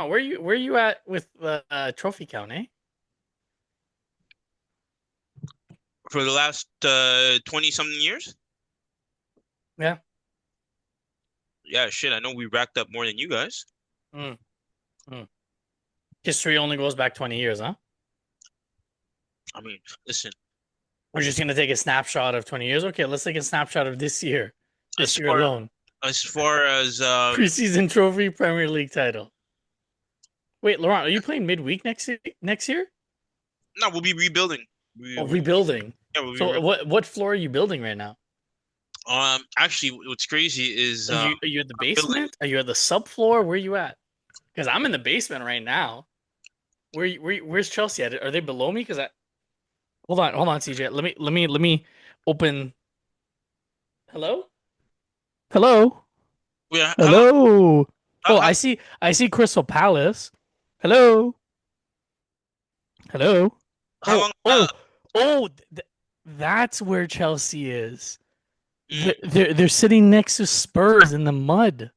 Laurent, where you at with the trophy count, eh? For the last 20 something years? Yeah. Yeah, shit, I know we racked up more than you guys. Mm, mm. History only goes back 20 years, huh? I mean, listen, We're just gonna take a snapshot of 20 years. Okay, let's take a snapshot of this year. as This year far alone. as far as Preseason trophy, Premier League title. Wait, Laurent, are you playing midweek next year? no, we'll be rebuilding. Oh, We rebuilding. yeah, we'll be So what floor are you building right now? actually what's crazy is Are you at the I'm building. basement? Are you at the subfloor? Where are you at? Because I'm in the basement right now. Where's Chelsea at? Are they below me? Because I hold on, CJ. Let me open. Hello? Hello? Yeah, how long Hello? how, Oh, how I see Crystal Palace. Hello? Hello? how Oh, long oh, oh, that's where Chelsea is. mm, They're sitting next to Spurs in the mud.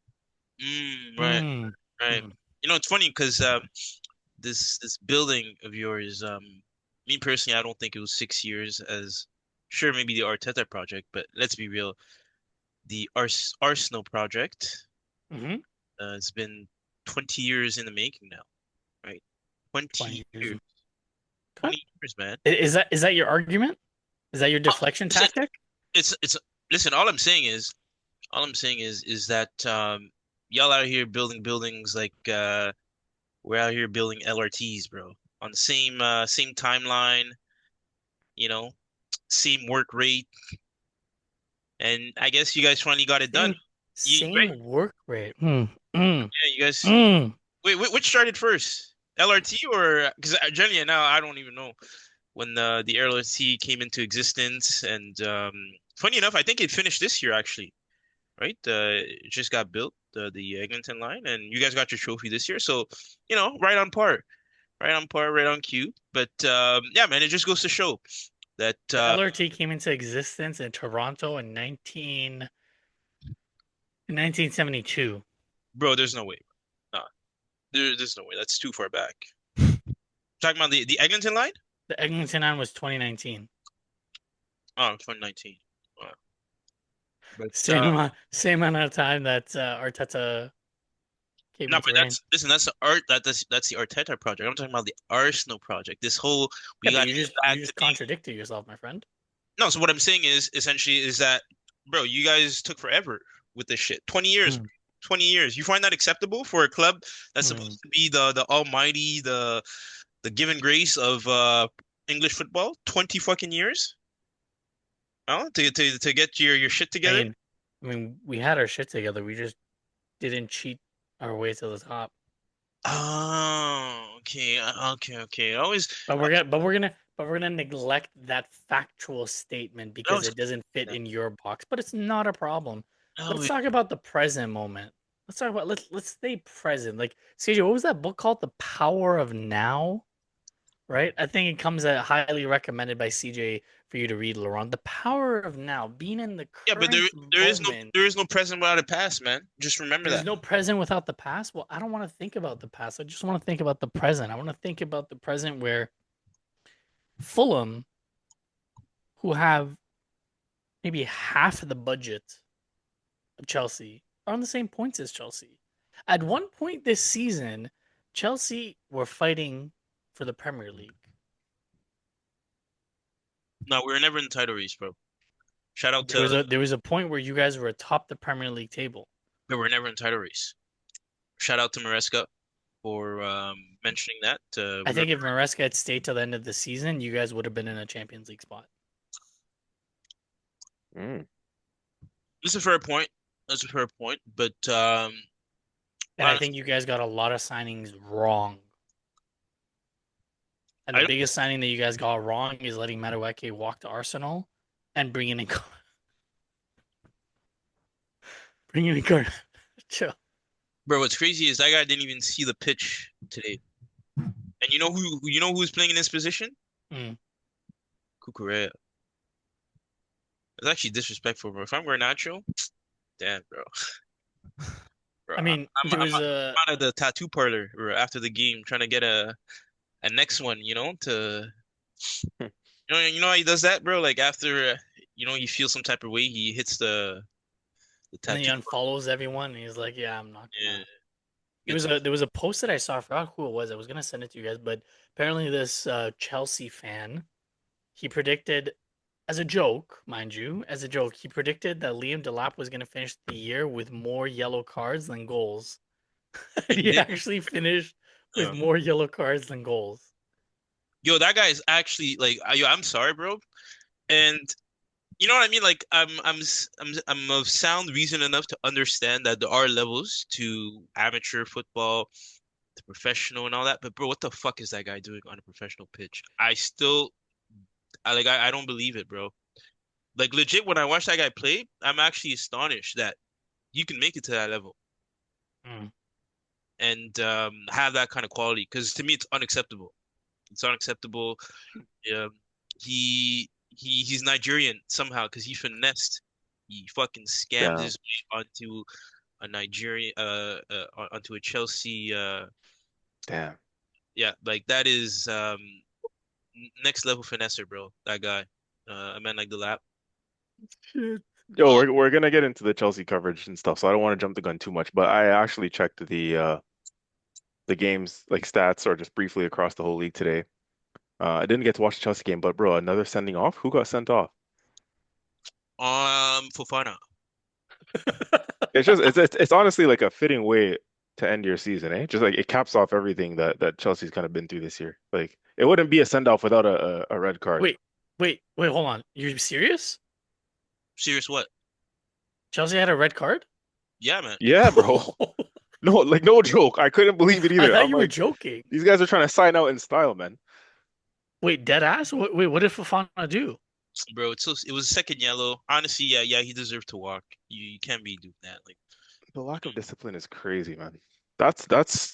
right, Mm. right. Mm. You know, it's funny because this building of yours, me personally, I don't think it was 6 years as sure maybe the Arteta project, but let's be real, the Arsenal project, Hmm. it's been 20 years in the making now, right? 20 20 years. years, Okay. 20 years, man. Is that your argument? Is that your Oh, deflection listen, tactic? it's listen, all I'm saying is that y'all out here building buildings like we're out here building LRTs, bro. On the same timeline, you know, same work rate, and I guess you guys finally got it done. Same Right? same work rate. Mm. Mm. Yeah, you guys. Mm. Wait, which started first? LRT or because generally now I don't even know when the LRT came into existence. And funny enough, I think it finished this year actually, right? It just got built, the Eglinton line, and you guys got your trophy this year. So, right on par, right on par, right on cue. But yeah, man, it just goes to show that The LRT came into existence in Toronto in 1972. bro, there's no way. Nah, there's no way. That's too far back. Talking about the Eglinton line? The Eglinton line was 2019. Oh, 2019. Wow. But Same amount of time that Arteta came no, into but reign. that's the art that's the Arteta project. I'm talking about the Arsenal project. This whole we Yeah, but got you to just get you back to just being contradicted yourself, my friend. no. So what I'm saying is essentially is that, bro, you guys took forever with this shit. 20 years, Mm. 20 years. You find that acceptable for a club that's Mm. supposed to be the almighty, the given grace of English football? 20 fucking years? Oh, to get your shit I together? mean, I mean, we had our shit together. We just didn't cheat our way to the top. Oh, okay, okay. But we're gonna neglect that factual statement I because always, it doesn't fit in your box. But it's not a problem. I Let's always, talk about the present moment. Let's stay present. Like CJ, what was that book called? The Power of Now, right? I think it comes highly recommended by CJ for you to read, Laurent. The Power of Now, being in the yeah, but current moment. there is no present without a past, man. Just remember There's that. no present without the past. Well, I don't want to think about the past. I just want to think about the present. I want to think about the present where Fulham, who have maybe half of the budget of Chelsea, are on the same points as Chelsea. At one point this season, Chelsea were fighting for the Premier League. No, we were never in the title race, bro. Shout out There was to, a there was a point where you guys were atop the Premier League table. we were never in the title race. Shout out to Maresca for mentioning that. I think if Maresca had stayed till the end of the season, you guys would have been in a Champions League spot. Mm. That's a fair point. That's a fair point. But And I think honestly, you guys got a lot of signings wrong. And I the don't. biggest signing that you guys got wrong is letting Madueke walk to Arsenal and bringing in bringing in Garnacho. Bro, what's crazy is that guy didn't even see the pitch today. And you know who's playing in this position? Mm. Cucurella. It's actually disrespectful, bro. If I'm Garnacho, damn, bro. Bro, I mean, I'm there I'm was a out of the tattoo parlor or after the game trying to get a next one, to you know how he does that, bro. Like after he feels some type of way, he hits the and then he tattoo. unfollows everyone, and he's like, "Yeah, I'm not Yeah, gonna." get the There was a post that I saw. I forgot who it was. I was gonna send it to you guys, but apparently this Chelsea fan he predicted, as a joke, mind you, as a joke, he predicted that Liam Delap was gonna finish the year with more yellow cards than goals. and he He did. actually finished with Uh, more yellow cards than goals. Yo, that guy is actually like, I'm sorry, bro. And you know what I mean? Like, I'm of sound reason enough to understand that there are levels to amateur football, to professional and all that. But bro, what the fuck is that guy doing on a professional pitch? I don't believe it, bro. Like legit, when I watch that guy play, I'm actually astonished that you can make it to that level Mm. and have that kind of quality. Because to me, it's unacceptable. It's unacceptable. Um, he's Nigerian somehow because he finessed, he fucking scammed Damn, his way onto a Nigerian, onto a Chelsea. damn. Yeah, like that is next level finesser, bro. That guy, a man like the lap. Shit. Yo, Um, we're gonna get into the Chelsea coverage and stuff, so I don't want to jump the gun too much. But I actually checked the games like stats or just briefly across the whole league today. I didn't get to watch the Chelsea game, but bro, another sending off. Who got sent off? Fofana. It's honestly like a fitting way to end your season, eh? Just like it caps off everything that Chelsea's kind of been through this year. Like it wouldn't be a send off without a red card. Wait, hold on. You're serious? Serious what? Chelsea had a red card? Yeah, man. Yeah, bro. No, like no joke. I couldn't believe it I either. thought I'm you were like, joking. these guys are trying to sign out in style, man. Wait, dead ass? Wait, what did Fofana do? Bro, it was a second yellow. Honestly, yeah, yeah, he deserved to walk. You can't be doing that. Like, The lack of discipline is crazy, man. That's got to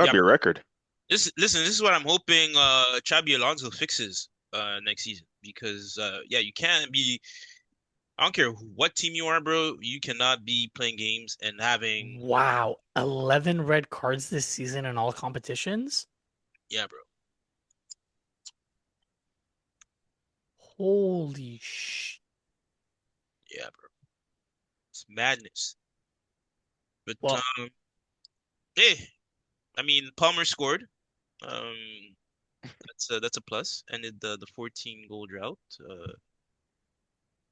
yeah, be a record. listen, this is what I'm hoping Xabi Alonso fixes next season because yeah, you can't be I don't care what team you are, bro, you cannot be playing games and having Wow, 11 red cards this season in all competitions? yeah, bro. Holy sh. Yeah, bro. It's madness. But Well, hey, I mean Palmer scored. Um that's a plus. Ended the 14 goal drought,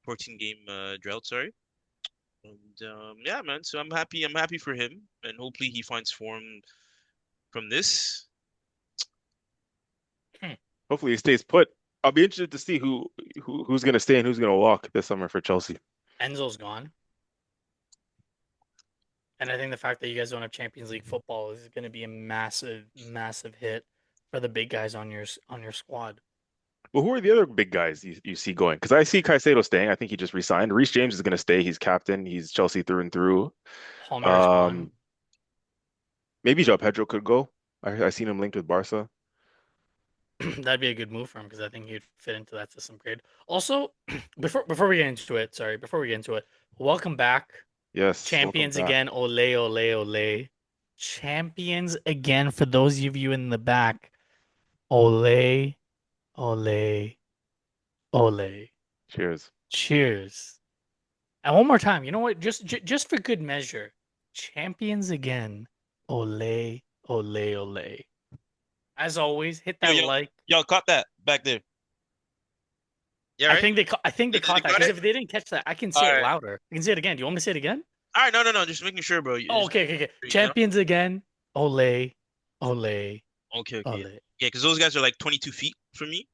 14 game drought, sorry. And yeah, man. So I'm happy. I'm happy for him, and hopefully he finds form from this. hmm, Hopefully he stays put. I'll be interested to see who's gonna stay and who's gonna walk this summer for Chelsea. Enzo's gone. And I think the fact that you guys don't have Champions League football is going to be a massive, massive hit for the big guys on your squad. Well, who are the other big guys you see going? Because I see Caicedo staying. I think he just resigned. Reece James is gonna stay. He's captain. He's Chelsea through and through. Palmer's gone. Um, maybe João Pedro could go. I seen him linked with Barca. That'd be a good move for him because I think he'd fit into that system great. Also, before we get into it, sorry, before we get into it, welcome back, Yes, welcome champions back. again. Ole, ole, ole, champions again. For those of you in the back, ole, ole, ole. Cheers. Cheers. And one more time, you know what? Just for good measure, champions again. Ole, ole, ole. As always, hit Yo, that yo, like. y'all caught that back there. Yeah, right? I think they They caught that got because it? if they didn't catch that, I can All say it right. louder. I can say it again. Do you want me to say it again? All right, no, no, no. Just making sure, bro. Oh, Just, okay. you know? Champions again. Ole, ole, Okay, okay. ole. Yeah, because those guys are like 22 feet from me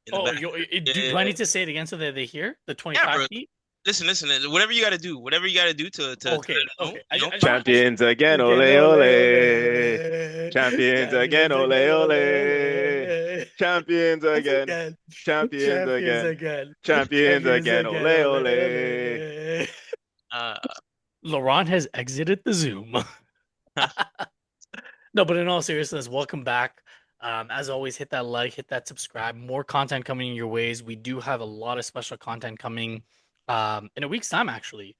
in the Oh, back. Yeah, do I need to say it again so that they hear the yeah, 25 bro. feet? Listen, listen. Whatever you got to do, whatever you got to do to let Okay, them know, okay. you know? I just Champions again, ole again, ole, ole. ole. Champions again, Champions ole again, ole, ole. ole. Champions Once again. again, Champions champions again. again, Champions champions again, again, ole ole, ole. ole. Uh, Laurent has exited the Zoom. No, but in all seriousness, welcome back. As always, hit that like, hit that subscribe. More content coming your ways. We do have a lot of special content coming in a week's time, actually.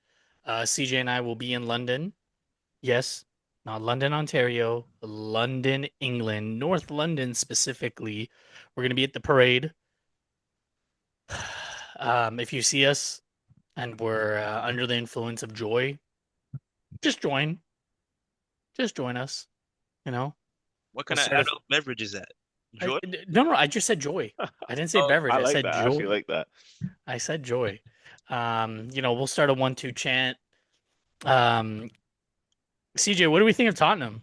CJ and I will be in London. Yes, not London, Ontario, London, England, North London specifically. We're gonna be at the parade. If you see us and we're under the influence of joy, just join. Just join us. You know, What we'll kind of start a. adult beverage is that? Joy? No, no, I just said joy. I didn't say Oh, beverage. I I like said that. I actually joy. like that. I said joy. We'll start a 1-2 chant. Um, CJ, what do we think of Tottenham?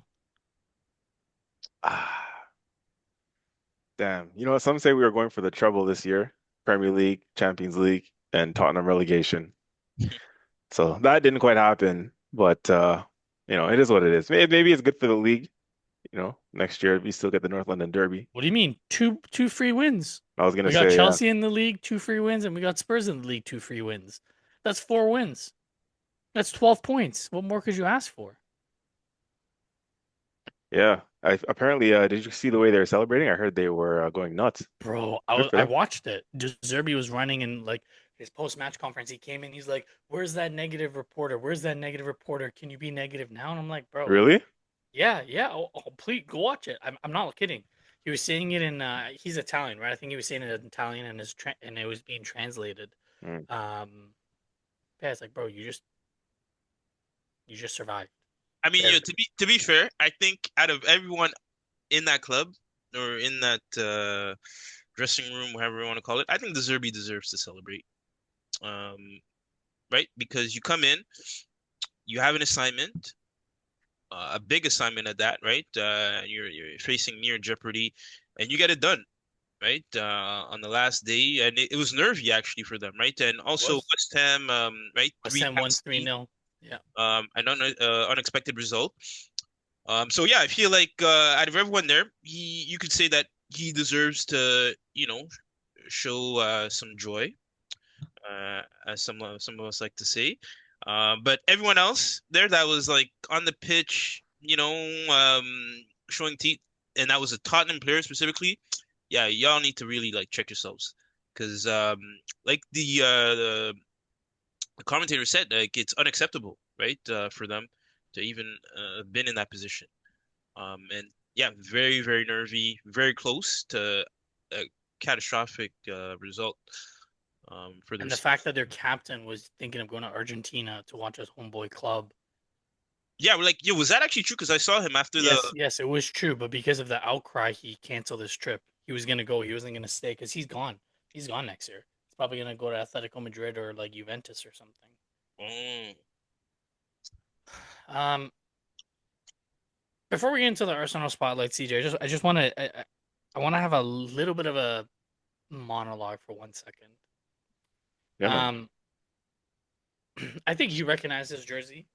Ah, damn. You know what? Some say we were going for the treble this year. Premier League, Champions League, and Tottenham relegation. So that didn't quite happen, but it is what it is. Maybe it's good for the league, next year we still get the North London Derby. What do you mean? Two free wins. I was gonna We got say, yeah. Chelsea in the league, 2 free wins, and we got Spurs in the league, 2 free wins. That's 4 wins. That's 12 points. What more could you ask for? Yeah. Apparently, did you see the way they were celebrating? I heard they were going nuts. Bro, Good for I them. watched it. De Zerbi was running in like his post-match conference. He came in, he's like, "Where's that negative reporter? Where's that negative reporter? Can you be negative now?" And I'm like, "Bro, Really? yeah, yeah. Please go watch it. I'm not kidding." He was saying it in he's Italian, right? I think he was saying it in Italian and and it was being translated. Mm. Um, yeah, it's like, bro, you just survived. I mean, Barely. to be fair, I think out of everyone in that club or in that dressing room, whatever you want to call it, I think the Zerbi deserves to celebrate. Um, right? Because you come in, you have an assignment, a big assignment at that, right? You're facing near jeopardy, and you get it done, right? On the last day, and it was nervy actually for them, right? And It also was. West Ham, right? West Three Ham won times 3 lead, nil. Yeah. an unexpected result. So yeah, I feel like out of everyone there, you could say that he deserves to, show some joy, as some of us like to say. But everyone else there that was like on the pitch, showing teeth, and that was a Tottenham player specifically. Yeah, y'all need to really like check yourselves, because like the commentator said, like it's unacceptable, right, for them to even been in that position. And yeah, very, very nervy, very close to a catastrophic result for their And the season. fact that their captain was thinking of going to Argentina to watch his homeboy club. Yeah, we're like, yo, was that actually true? Because I saw him after Yes, the. yes, it was true, but because of the outcry, he canceled his trip. He was gonna go. He wasn't gonna stay because he's gone. He's gone next year. He's probably gonna go to Atletico Madrid or like Juventus or something. Oh, Um, Before we get into the Arsenal spotlight, CJ, I just want to I want to have a little bit of a monologue for 1 second. Yeah, man. Um, I think you recognize this jersey.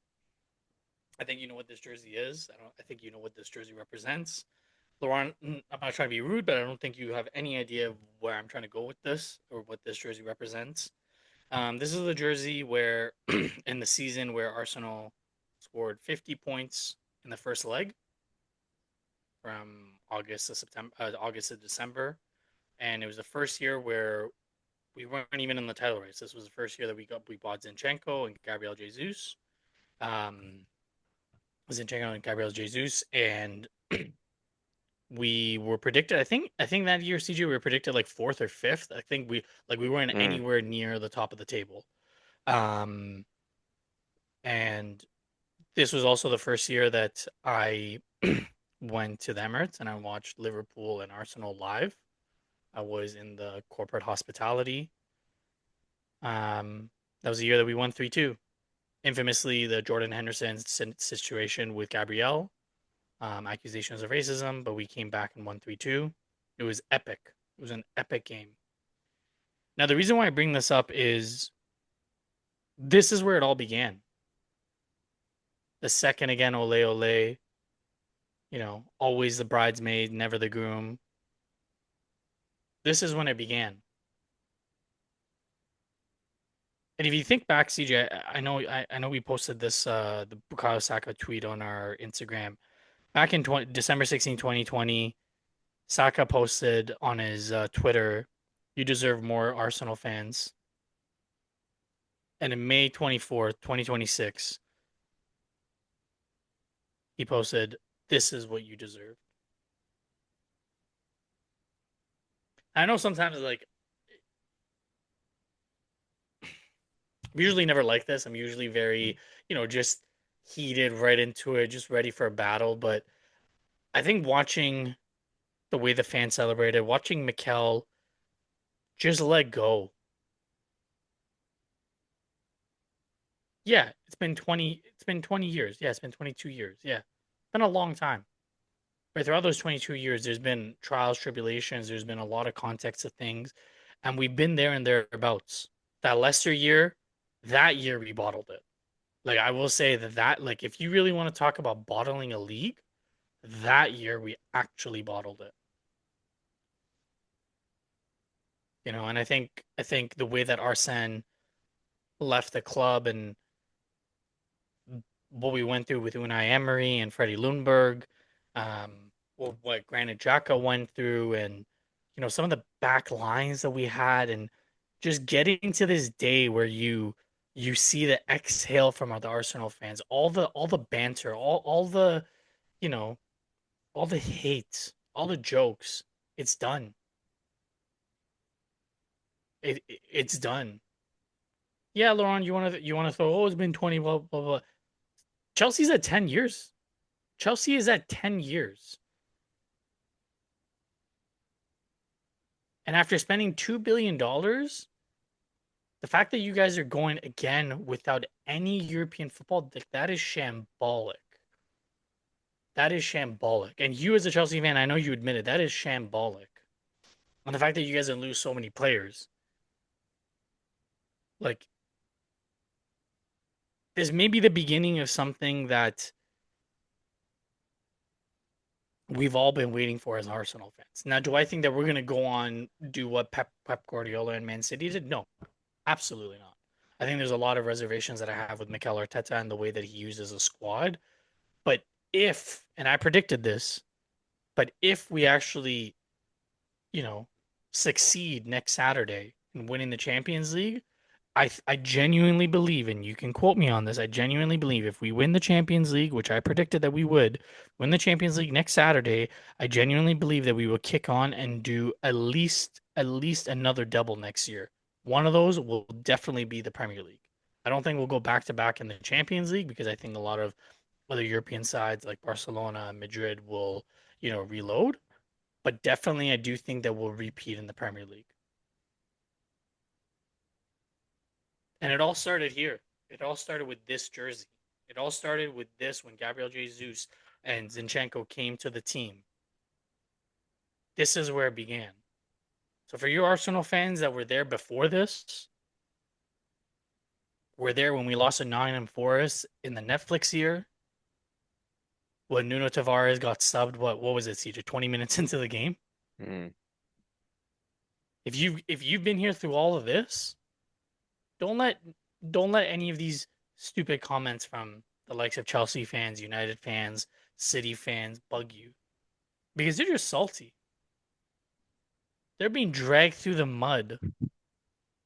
I think you know what this jersey is. I think you know what this jersey represents. Laurent, I'm not trying to be rude, but I don't think you have any idea of where I'm trying to go with this or what this jersey represents. This is the jersey where, in the season where Arsenal scored 50 points in the first leg from August to December, and it was the first year where we weren't even in the title race. This was the first year that we bought Zinchenko and Gabriel Jesus. Um, Zinchenko and Gabriel Jesus, and we were predicted. I think that year, CJ, we were predicted like fourth or fifth. I think we weren't Mm. anywhere near the top of the table. Um, and this was also the first year that I went to the Emirates and I watched Liverpool and Arsenal live. I was in the corporate hospitality. Um, that was the year that we won 3-2. Infamously, the Jordan Henderson situation with Gabrielle, accusations of racism, but we came back and won 3-2. It was epic. It was an epic game. Now, the reason why I bring this up is this is where it all began. The second again, ole ole, always the bridesmaid, never the groom. This is when it began. And if you think back, CJ, I know we posted this the Bukayo Saka tweet on our Instagram back in December 16, 2020. Saka posted on his Twitter, "You deserve more Arsenal fans." And in May 24th, 2026, he posted, "This is what you deserve." I know sometimes like I'm usually never like this. I'm usually very, just heated right into it, just ready for a battle. But I think watching the way the fans celebrated, watching Mikel just let go. Yeah, it's been 20 years. Yeah, it's been 22 years. Yeah. It's been a long time. But throughout those 22 years, there's been trials, tribulations, there's been a lot of context of things, and we've been there and thereabouts. That Leicester year, that year we bottled it. Like I will say that like if you really want to talk about bottling a league, that year we actually bottled it. And I think the way that Arsene left the club and what we went through with Unai Emery and Freddie Lundberg, what Granit Xhaka went through, and some of the back lines that we had, and just getting to this day where you see the exhale from the Arsenal fans, all the banter, all the you know all the hate, all the jokes, it's done. It's done. Yeah, Laurent, you want to throw? Oh, it's been 20, blah blah blah. Chelsea's at 10 years. Chelsea is at 10 years. And after spending $2 billion, the fact that you guys are going again without any European football, that is shambolic. That is shambolic. And you, as a Chelsea fan, I know you admit it. That is shambolic. And the fact that you guys lose so many players, like this may be the beginning of something that we've all been waiting for as Arsenal fans. Now, do I think that we're going to go on do what Pep Guardiola and Man City did? No, absolutely not. I think there's a lot of reservations that I have with Mikel Arteta and the way that he uses a squad. But if, and I predicted this, but if we actually, you know, succeed next Saturday in winning the Champions League, I genuinely believe, and you can quote me on this, I genuinely believe if we win the Champions League, which I predicted that we would win the Champions League next Saturday, I genuinely believe that we will kick on and do at least another double next year. One of those will definitely be the Premier League. I don't think we'll go back to back in the Champions League because I think a lot of other European sides like Barcelona and Madrid will, reload. But definitely I do think that we'll repeat in the Premier League. And it all started here. It all started with this jersey. It all started with this when Gabriel Jesus and Zinchenko came to the team. This is where it began. So for you Arsenal fans that were there before this, were there when we lost to Nottingham Forest in the Netflix year, when Nuno Tavares got subbed, what was it, CJ, 20 minutes into the game? Mm. If you've been here through all of this, don't let don't let any of these stupid comments from the likes of Chelsea fans, United fans, City fans bug you because they're just salty. They're being dragged through the mud,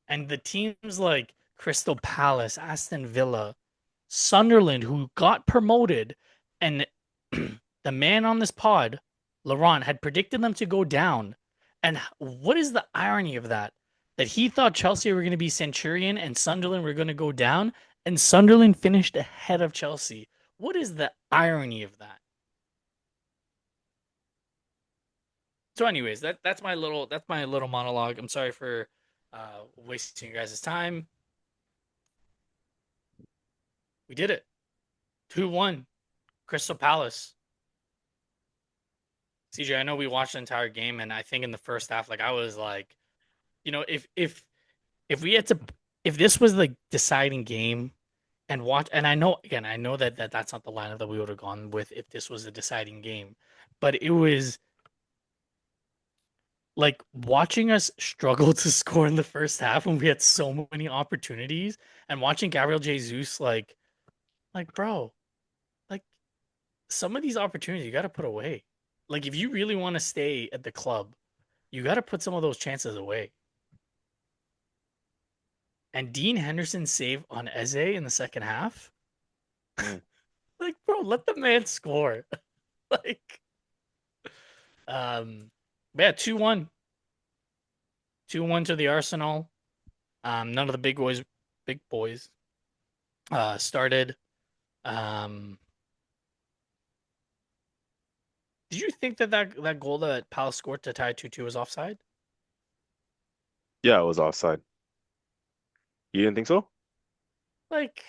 and the teams like Crystal Palace, Aston Villa, Sunderland, who got promoted, and the man on this pod, Laurent, had predicted them to go down. And what is the irony of that? That he thought Chelsea were going to be Centurion and Sunderland were going to go down, and Sunderland finished ahead of Chelsea. What is the irony of that? So, anyways, that's my little monologue. I'm sorry for wasting your guys' time. We did it. 2-1. Crystal Palace. CJ, I know we watched the entire game, and I think in the first half, like I was like, if we had to, if this was the deciding game, and watch, and I know that's not the lineup that we would have gone with if this was the deciding game, but it was like watching us struggle to score in the first half when we had so many opportunities, and watching Gabriel Jesus like bro, like some of these opportunities you got to put away. Like if you really want to stay at the club, you got to put some of those chances away. And Dean Henderson's save on Eze in the second half. Mm. Like, bro, let the man score. Like, um, yeah, 2-1. 2-1 to the Arsenal. None of the big boys, started. Um, did you think that goal that Palace scored to tie 2-2 was offside? Yeah, it was offside. You didn't think so? Like,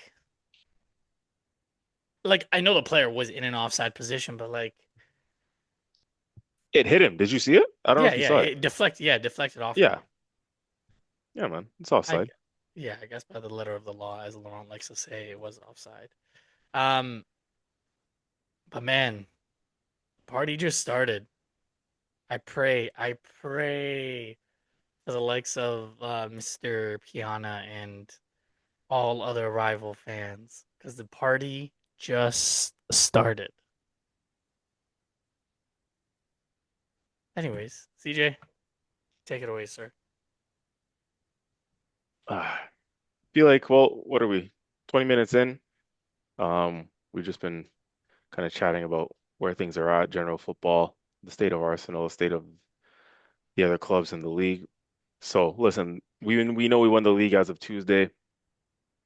like I know the player was in an offside position, but like, It hit him. Did you see it? I don't know yeah, if you yeah, saw it. deflected off of Yeah. him. Yeah, man. It's I, offside. yeah, I guess by the letter of the law, as Laurent likes to say, it was offside. Um, but man, party just started. I pray for the likes of Mr. Piana and all other rival fans because the party just started. Anyways, CJ, take it away, sir. Feel like, well, what are we? 20 minutes in. We've just been kind of chatting about where things are at, general football, the state of Arsenal, the state of the other clubs in the league. So listen, we know we won the league as of Tuesday.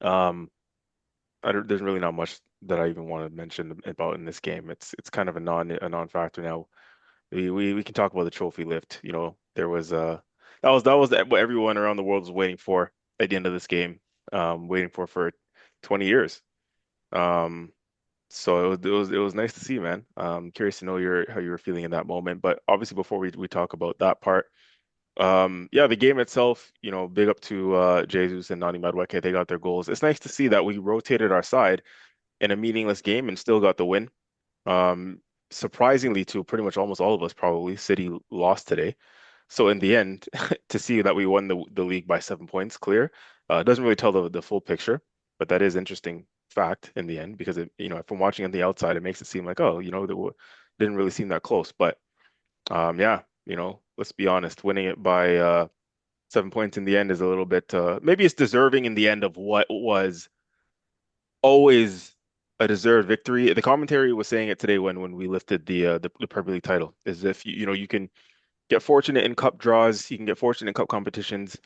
Um, there's really not much that I even want to mention about in this game. It's kind of a non-factor now. We can talk about the trophy lift. You know, there was that was what everyone around the world was waiting for at the end of this game. Waiting for 20 years. Um, so it was nice to see, man. Curious to know how you were feeling in that moment. But obviously, before we talk about that part, yeah, the game itself, big up to Jesus and Nani Madueke. They got their goals. It's nice to see that we rotated our side in a meaningless game and still got the win. Um, Surprisingly to pretty much almost all of us, probably, City lost today. So in the end, to see that we won the league by 7 points clear, doesn't really tell the full picture, but that is interesting fact in the end because from watching on the outside, it makes it seem like, oh, didn't really seem that close. But yeah, let's be honest, winning it by 7 points in the end is a little bit maybe it's deserving in the end of what was always a deserved victory. The commentary was saying it today when we lifted the Premier League title, is if you can get fortunate in cup draws, you can get fortunate in cup competitions,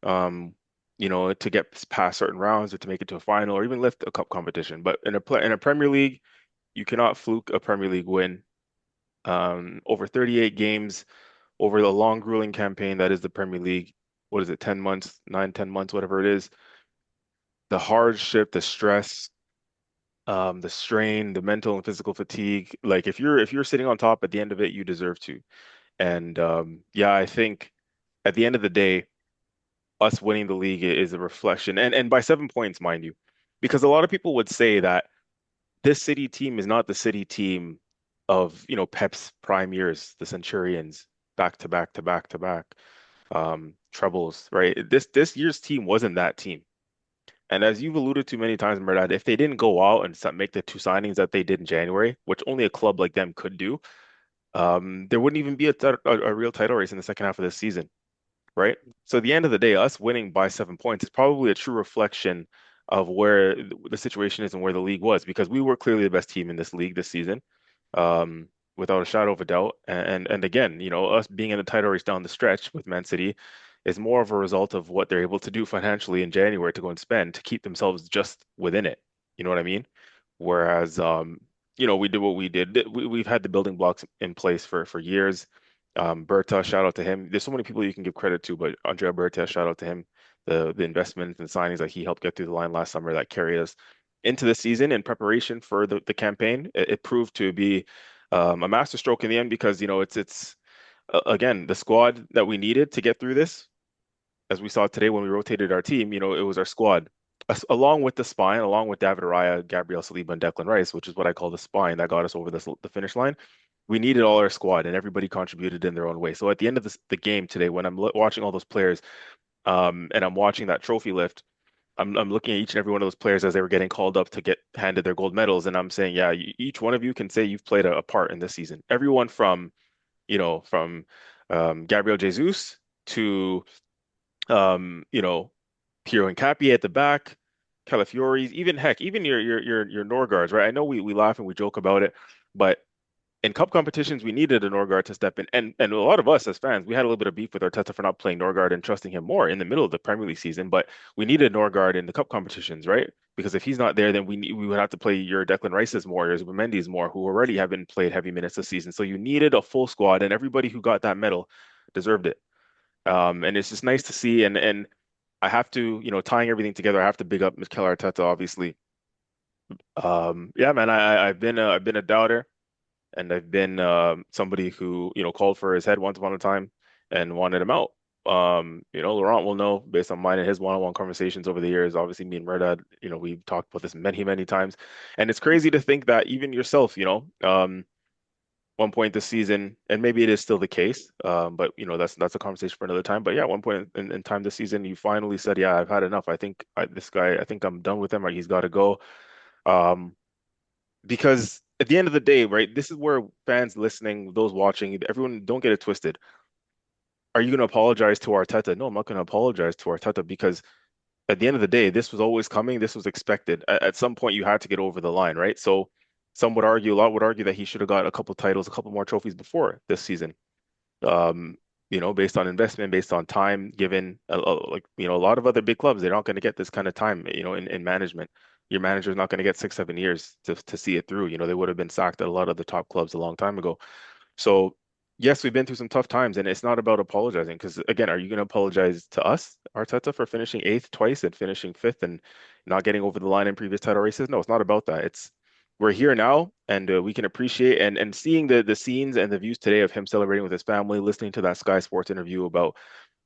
um, to get past certain rounds or to make it to a final or even lift a cup competition. But in a Premier League, you cannot fluke a Premier League win. Over 38 games, over the long, grueling campaign that is the Premier League. What is it, 10 months, 9, 10 months, whatever it is. The hardship, the stress, the strain, the mental and physical fatigue. Like if you're sitting on top at the end of it, you deserve to. And yeah, I think at the end of the day, us winning the league is a reflection, and by 7 points, mind you, because a lot of people would say that this City team is not the City team of Pep's prime years, the Centurions, back to back to back to back, trebles, right? This year's team wasn't that team. And as you've alluded to many times, Merdad, if they didn't go out and make the two signings that they did in January, which only a club like them could do, there wouldn't even be a real title race in the second half of this season, right? So at the end of the day, us winning by 7 points is probably a true reflection of where the situation is and where the league was, because we were clearly the best team in this league this season, without a shadow of a doubt. And again, us being in the title race down the stretch with Man City is more of a result of what they're able to do financially in January to go and spend to keep themselves just within it. You know what I mean? Whereas, we did what we did. We've had the building blocks in place for years. Berta, shout out to him. There's so many people you can give credit to, but Andrea Berta, shout out to him. The investments and signings that he helped get through the line last summer that carried us into the season in preparation for the campaign. It proved to be a masterstroke in the end because it's again the squad that we needed to get through this. As we saw today when we rotated our team, it was our squad, along with the spine, along with David Raya, Gabriel Saliba, and Declan Rice, which is what I call the spine that got us over the finish line. We needed all our squad, and everybody contributed in their own way. So at the end of the game today, when I'm watching all those players, and I'm watching that trophy lift, I'm looking at each and every one of those players as they were getting called up to get handed their gold medals, and I'm saying, yeah, each one of you can say you've played a part in this season. Everyone from Gabriel Jesus to Piero Hincapié at the back, Calafiori's, even heck, even your Norgards, right? I know we laugh and we joke about it, but in cup competitions, we needed a Norgard to step in, and a lot of us as fans, we had a little bit of beef with Arteta for not playing Norgard and trusting him more in the middle of the Premier League season. But we needed Norgard in the cup competitions, right? Because if he's not there, then we would have to play your Declan Rice's more, your Zubimendi's more, who already have been played heavy minutes this season. So you needed a full squad, and everybody who got that medal deserved it. And it's just nice to see, and I have to, tying everything together, I have to big up Mikel Arteta, obviously. Yeah, man, I've been a doubter, and I've been somebody who called for his head once upon a time and wanted him out. Laurent will know based on mine and his one-on-one conversations over the years. Obviously, me and Merdad, we've talked about this many, many times, and it's crazy to think that even yourself, one point this season, and maybe it is still the case, but that's a conversation for another time. But yeah, at one point in time this season, you finally said, "Yeah, I've had enough. I think this guy, I think I'm done with him. Right? He's got to go." Um, because at the end of the day, right, this is where fans listening, those watching, everyone, don't get it twisted. Are you going to apologize to Arteta? No, I'm not going to apologize to Arteta because at the end of the day, this was always coming. This was expected. At some point, you had to get over the line, right? So some would argue, a lot would argue that he should have got a couple titles, a couple more trophies before this season. Um, Based on investment, based on time given, a lot of other big clubs, they're not going to get this kind of time, in management. Your manager's not going to get 6, 7 years to see it through. They would have been sacked at a lot of the top clubs a long time ago. So yes, we've been through some tough times, and it's not about apologizing. Because again, are you going to apologize to us, Arteta, for finishing eighth twice and finishing fifth and not getting over the line in previous title races? No, it's not about that. It's we're here now, and we can appreciate and seeing the scenes and the views today of him celebrating with his family, listening to that Sky Sports interview about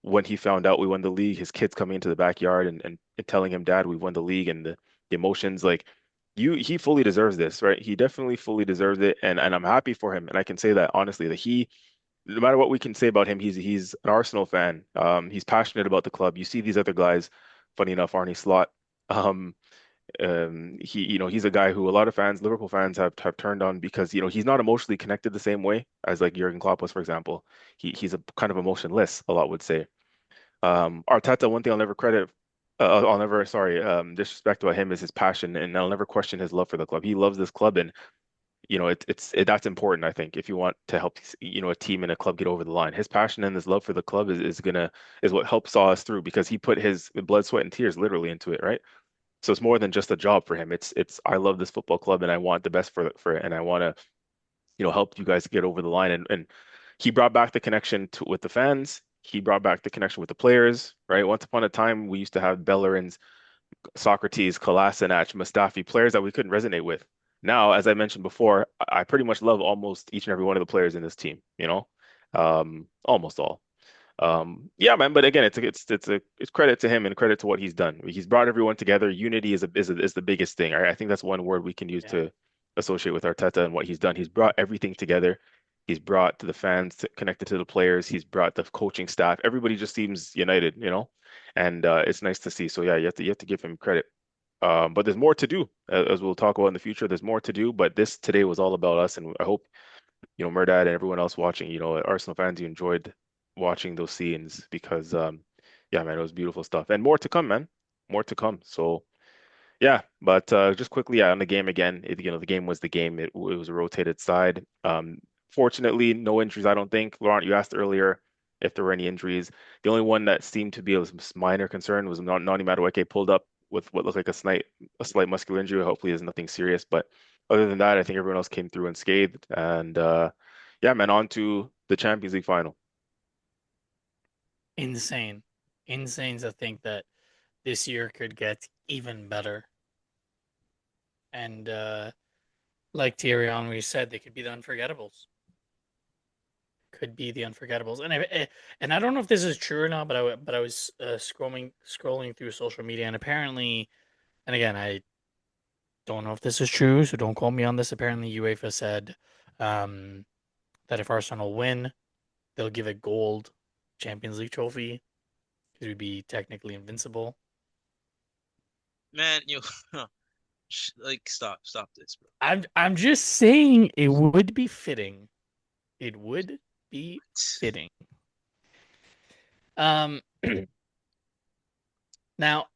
when he found out we won the league, his kids coming into the backyard and telling him, "Dad, we won the league," and the emotions like. He fully deserves this, right? He definitely fully deserves it, and I'm happy for him. And I can say that honestly, that he no matter what we can say about him, he's an Arsenal fan. He's passionate about the club. You see these other guys, funny enough, Arnie Slot. Um, he's a guy who a lot of fans, Liverpool fans, have turned on because he's not emotionally connected the same way as like Jurgen Klopp was, for example. He's a kind of emotionless, a lot would say. Arteta, one thing I'll never, sorry, disrespect about him is his passion, and I'll never question his love for the club. He loves this club, and that's important, I think, if you want to help, a team and a club get over the line. His passion and his love for the club is what helps saw us through because he put his blood, sweat, and tears literally into it, right? So it's more than just a job for him. It's I love this football club and I want the best for it and I want to, help you guys get over the line. And he brought back the connection with the fans. He brought back the connection with the players, right? Once upon a time, we used to have Bellerins, Socrates, Kolasinac, Mustafi, players that we couldn't resonate with. Now, as I mentioned before, I pretty much love almost each and every one of the players in this team, almost all. Yeah, man. But again, it's credit to him and credit to what he's done. He's brought everyone together. Unity is the biggest thing. Right? I think that's one word we can use Yeah. to associate with Arteta and what he's done. He's brought everything together. He's brought the fans connected to the players. He's brought the coaching staff. Everybody just seems united. And it's nice to see. So yeah, you have to give him credit. But there's more to do, as we'll talk about in the future. There's more to do, but this today was all about us, and I hope Merdad and everyone else watching, Arsenal fans, you enjoyed watching those scenes because, yeah, man, it was beautiful stuff, and more to come, man, more to come. So yeah, but just quickly, yeah, on the game again, the game was the game. It was a rotated side. Fortunately, no injuries, I don't think. Laurent, you asked earlier if there were any injuries. The only one that seemed to be a minor concern was Nani Madueke pulled up with what looked like a slight muscular injury. Hopefully, it's nothing serious. But other than that, I think everyone else came through unscathed. And yeah, man, on to the Champions League final. Insane. Insane to think that this year could get even better. And like Thierry Henry said, they could be the unforgettables. Could be the unforgettables. And I don't know if this is true or not, but I was scrolling through social media, and apparently, and again, I don't know if this is true, so don't quote me on this. Apparently, UEFA said um, that if Arsenal win, they'll give a gold Champions League trophy because we'd be technically invincible. Man, like stop this, bro. I'm just saying it would be fitting. It would be fitting. Um, now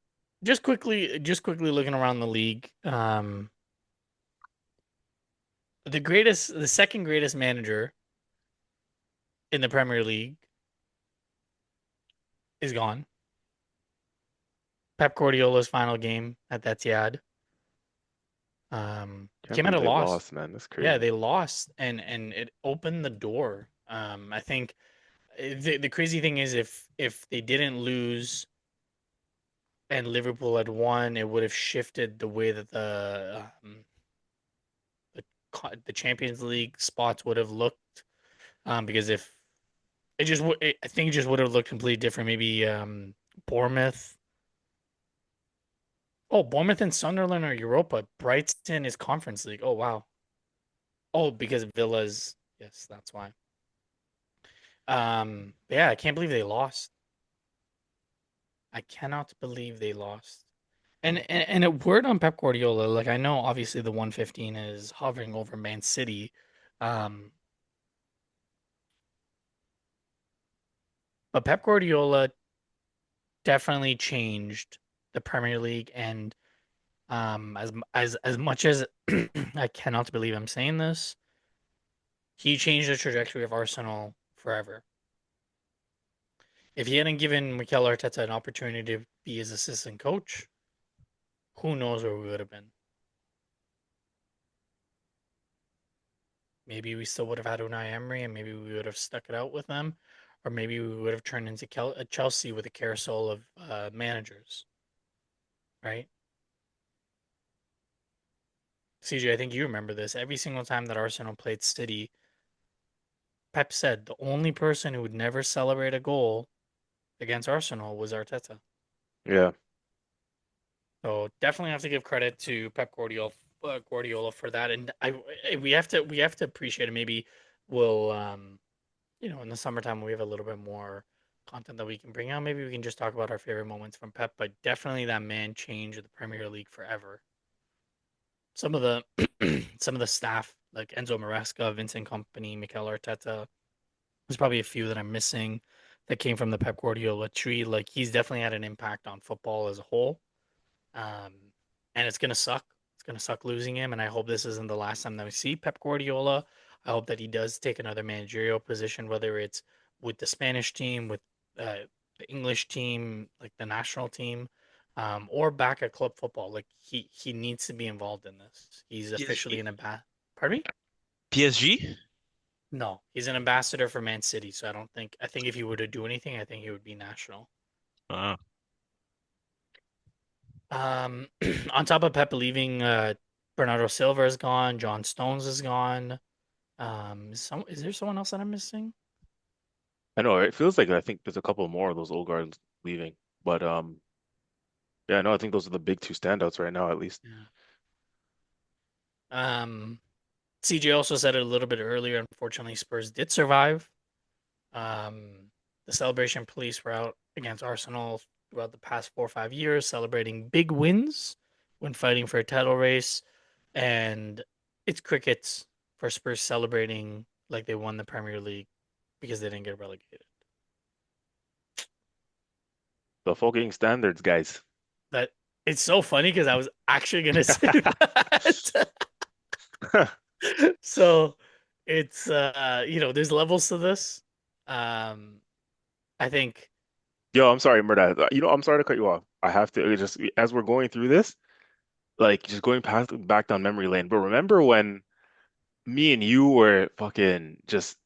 just quickly looking around the league. The second greatest manager in the Premier League is gone. Pep Guardiola's final game at Etihad. Can't Came at believe a they loss. lost, man. That's Yeah, crazy. they lost, and it opened the door. I think the crazy thing is if they didn't lose and Liverpool had won, it would have shifted the way that the Champions League spots would have looked. Because if it just would, I think it just would have looked completely different. Maybe Bournemouth. Oh, Bournemouth and Sunderland are Europa. Brighton is Conference League. Oh wow. Oh, because Villa's. Yes, that's why. Yeah, I can't believe they lost. I cannot believe they lost. And a word on Pep Guardiola, like I know obviously the 115 is hovering over Man City. Um, but Pep Guardiola definitely changed the Premier League and as much as I cannot believe I'm saying this, he changed the trajectory of Arsenal forever. If he hadn't given Mikel Arteta an opportunity to be his assistant coach, who knows where we would have been. Maybe we still would have had Unai Emery, and maybe we would have stuck it out with them, or maybe we would have turned into Chelsea with a carousel of managers, right? CJ, I think you remember this. Every single time that Arsenal played City, Pep said the only person who would never celebrate a goal against Arsenal was Arteta. Yeah. So definitely have to give credit to Pep Guardiola for that, and we have to appreciate it. Maybe we'll in the summertime when we have a little bit more content that we can bring out. Maybe we can just talk about our favorite moments from Pep. But definitely that man changed the Premier League forever. Some of the some of the staff like Enzo Maresca, Vincent Company, Mikel Arteta. There's probably a few that I'm missing that came from the Pep Guardiola tree. Like he's definitely had an impact on football as a whole. Um, and it's gonna suck. It's gonna suck losing him. And I hope this isn't the last time that we see Pep Guardiola. I hope that he does take another managerial position, whether it's with the Spanish team, with the English team, like the national team, or back at club football. Like he needs to be involved in this. He's officially PSG? an ambassador. Pardon me? PSG? No, he's an ambassador for Man City. So I don't think. I think if he were to do anything, I think he would be national. Uh, Um, on top of Pep leaving, Bernardo Silva is gone. John Stones is gone. Is there someone else that I'm missing? I know. It feels like I think there's a couple more of those old guards leaving, but yeah, no, I think those are the big two standouts right now, at least. Yeah. Um, CJ also said it a little bit earlier. Unfortunately, Spurs did survive. Um, the celebration police were out against Arsenal throughout the past 4 or 5 years, celebrating big wins when fighting for a title race, and it's crickets for Spurs celebrating like they won the Premier League because they didn't get relegated. The fucking standards, guys. That it's so funny because I was actually gonna say that. So it's there's levels to this. Um, I think Yo, I'm sorry, Murda. I'm sorry to cut you off. I have to just as we're going through this, like just going past back down memory lane. But remember when me and you were fucking just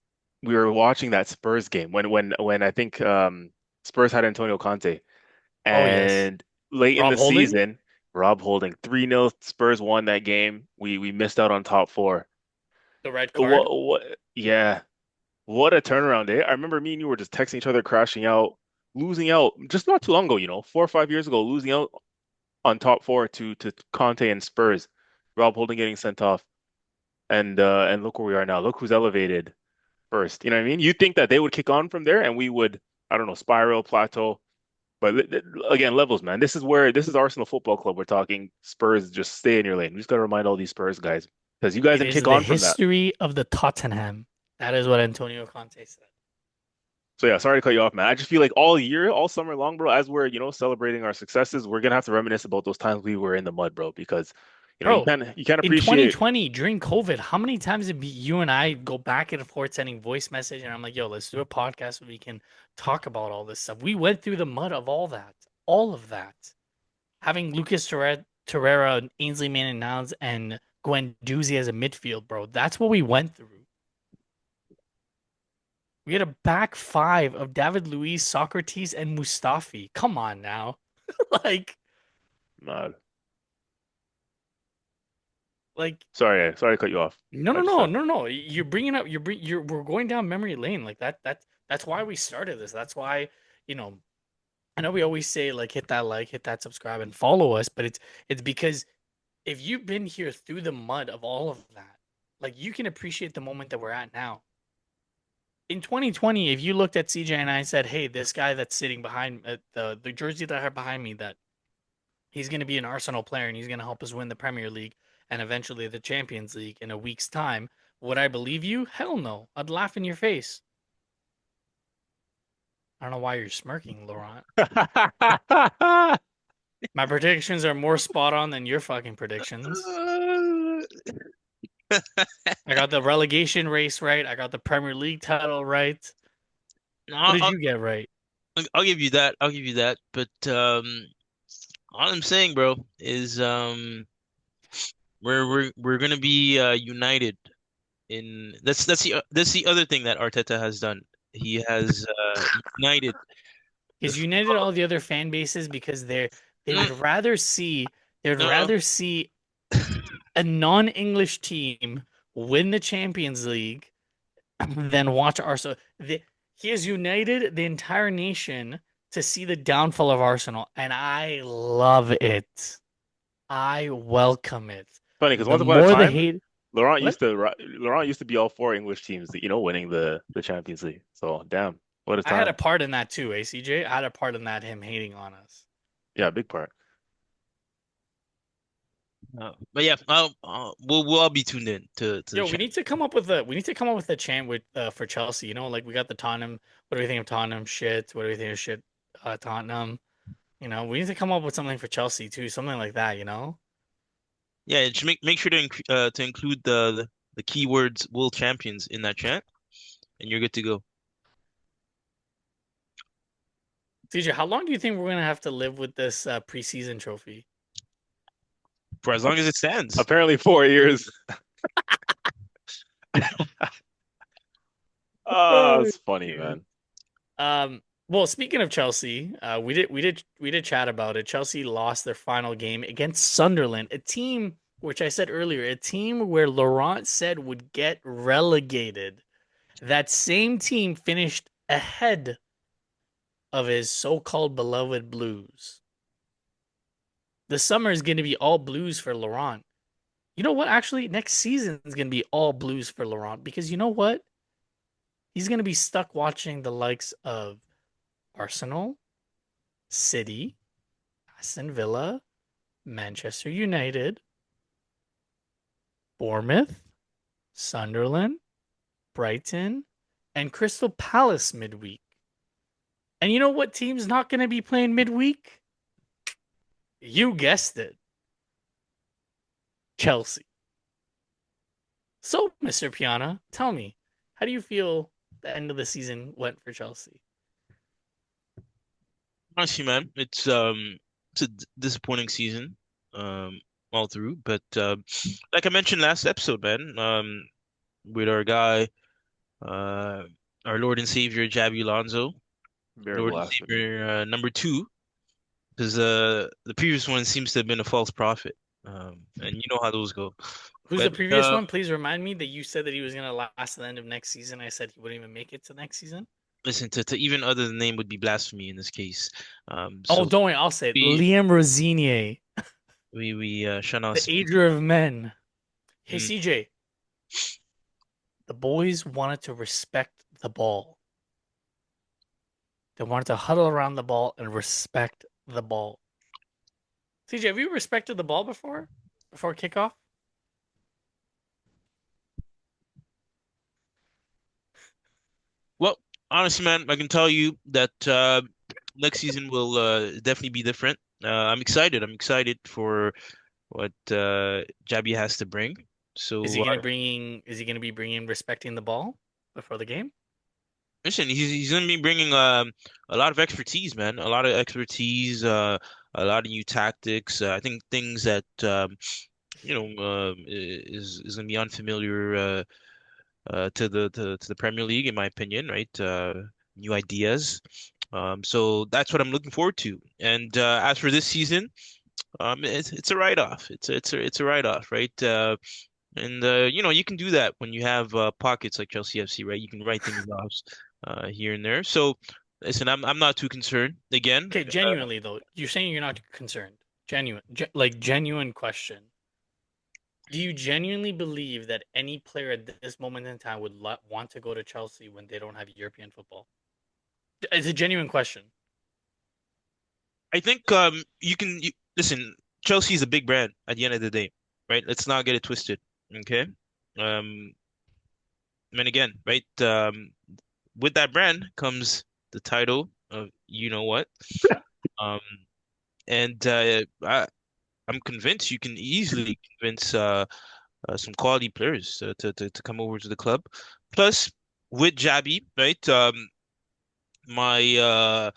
we were watching that Spurs game when I think Spurs had Antonio Conte oh yes, and late in Rob the Holding, season, Rob Holding 3-0 Spurs won that game. We missed out on top four. the red card. What yeah. What a turnaround, eh? I remember me and you were just texting each other, crashing out, losing out just not too long ago, 4 or 5 years ago, losing out on top four to Conte and Spurs. Rob Holding getting sent off. And look where we are now. Look who's elevated first. You know what I mean? You think that they would kick on from there and we would, I don't know, spiral, plateau. But again, levels, man. This is Arsenal Football Club. We're talking Spurs. Just stay in your lane. We just got to remind all these Spurs guys because you guys It didn't is kick the on from that. history of the Tottenham. That is what Antonio Conte said. So yeah, sorry to cut you off, man. I just feel like all year, all summer long, bro, as we're, celebrating our successes, we're gonna have to reminisce about those times we were in the mud, bro, because Bro, you can't in appreciate. 2020 during COVID, how many times did you and I go back and forth sending voice message and I'm like, yo, let's do a podcast where we can talk about all this stuff. We went through the mud of all of that. Having Torreira, Ainsley Maitland-Niles, and Gwen Doozy as a midfield, bro. That's what we went through. We had a back five of David Luiz, Socrates, and Mustafi. Come on now. like, Uh, like sorry to cut you off. no, I no, just no, no, no. You're bringing up. We're going down memory lane. Like that's why we started this. That's why you know. I know we always say like hit that subscribe, and follow us, but it's because if you've been here through the mud of all of that, like you can appreciate the moment that we're at now. In 2020, if you looked at CJ and I said, "Hey, this guy that's sitting behind the jersey that I have behind me, that he's going to be an Arsenal player and he's going to help us win the Premier League and eventually the Champions League in a week's time," would I believe you? Hell no. I'd laugh in your face. I don't know why you're smirking, Laurent. My predictions are more spot on than your fucking predictions. I got the relegation race right. I got the Premier League title right. What I'll, did I'll you get right? I'll give you that. I'll give you that. But all I'm saying, bro, is we're gonna be united in that's the other thing that Arteta has done. He has united the He's united all the other fan bases because they would mm, rather see they would no rather see a non-English team win the Champions League than watch Arsenal. He has united the entire nation to see the downfall of Arsenal, and I love it. I welcome it. Funny because The once upon a more the time, hate, Laurent what? used to Laurent used to be all four English teams, winning the Champions League. So damn, what a I had a time. part in that too, ACJ. I had a part in that, him hating on us. Yeah, big part. but yeah, we'll all be tuned in to the Yo, chat. we need to come up with a chant with for Chelsea. You know, like we got the Tottenham. What do we think of Tottenham? Shit. What do we think of shit? Tottenham. You know, we need to come up with something for Chelsea too, something like that. You know, Yeah, just make sure to include the keywords world champions in that chat, and you're good to go. TJ, how long do you think we're gonna have to live with this preseason trophy? For as long as it stands. Apparently 4 years. Oh, Oh, it's funny, shit. man. Well, speaking of Chelsea, we did chat about it. Chelsea lost their final game against Sunderland, a team which I said earlier, a team where Laurent said would get relegated. That same team finished ahead of his so-called beloved Blues. The summer is going to be all Blues for Laurent. You know what? Actually, next season is going to be all Blues for Laurent because you know what? He's going to be stuck watching the likes of Arsenal, City, Aston Villa, Manchester United, Bournemouth, Sunderland, Brighton, and Crystal Palace midweek. And you know what team's not going to be playing midweek? You guessed it. Chelsea. So, Mr. Piana, tell me, how do you feel the end of the season went for Chelsea? Honestly, man, it's a disappointing season, um, all through. But like I mentioned last episode, man, with our guy, uh, our Lord and Savior Javi Alonso, Bare Lord and blasphemy. Savior number two, because the previous one seems to have been a false prophet, and you know how those go. Who's the But previous one? Please remind me that you said that he was going to last to the end of next season. I said he wouldn't even make it to next season. listen, to even utter the name would be blasphemy in this case. Oh, So don't worry. I'll say it. we Liam Rosinier, we shall not the speak. ager of men. Hey, Mm. CJ, the boys wanted to respect the ball. They wanted to huddle around the ball and respect the ball. CJ, have you respected the ball before kickoff? Well, honestly, man, I can tell you that next season will definitely be different. I'm excited. I'm excited for what Jabi has to bring. So Is he gonna be bringing respecting the ball before the game? listen, he's gonna be bringing a lot of expertise, man. A lot of expertise, a lot of new tactics. I think things that is gonna be unfamiliar to the Premier League, in my opinion, right? New ideas. So that's what I'm looking forward to. And as for this season, it's a write-off. It's a write-off, right? And you can do that when you have pockets like Chelsea FC, right? You can write things off here and there. So listen, I'm not too concerned. Again, Okay, genuinely though, you're saying you're not concerned. Like genuine question. Do you genuinely believe that any player at this moment in time would want to go to Chelsea when they don't have European football? It's a genuine question. I think listen. Chelsea's a big brand at the end of the day, right? Let's not get it twisted, okay? Um, and again, right? With that brand comes the title of you know what. Um, and I'm convinced you can easily convince some quality players to come over to the club. Plus, with Jabi, right? My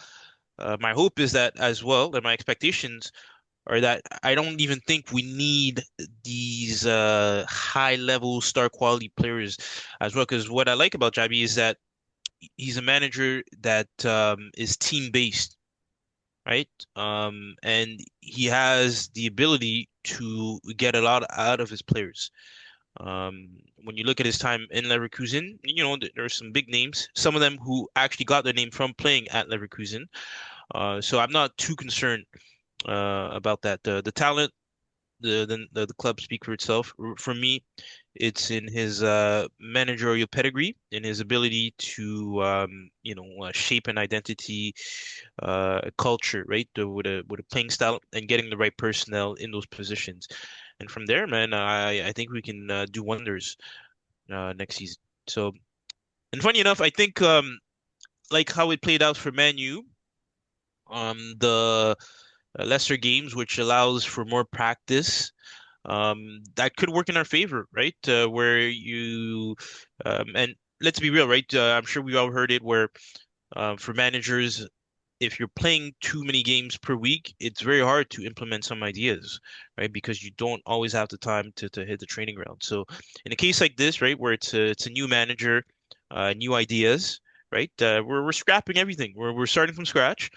my hope is that as well, and my expectations are that I don't even think we need these high level star quality players as well. Because what I like about Jabi is that he's a manager that is team based, right? And he has the ability to get a lot out of his players. When you look at his time in Leverkusen, there are some big names, some of them who actually got their name from playing at Leverkusen. So I'm not too concerned about that. The talent, the club speak for itself. For me, it's in his managerial pedigree, in his ability to shape an identity, a culture, right? With a playing style and getting the right personnel in those positions. And from there, man, I think we can do wonders next season. So, and funny enough, I think like how it played out for Man U, the lesser games, which allows for more practice, that could work in our favor, right? Where you and let's be real, right? I'm sure we all heard it where for managers, if you're playing too many games per week, it's very hard to implement some ideas, right? Because you don't always have the time to hit the training ground. So in a case like this, right, where it's a new manager, new ideas, right? We're scrapping everything. We're starting from scratch.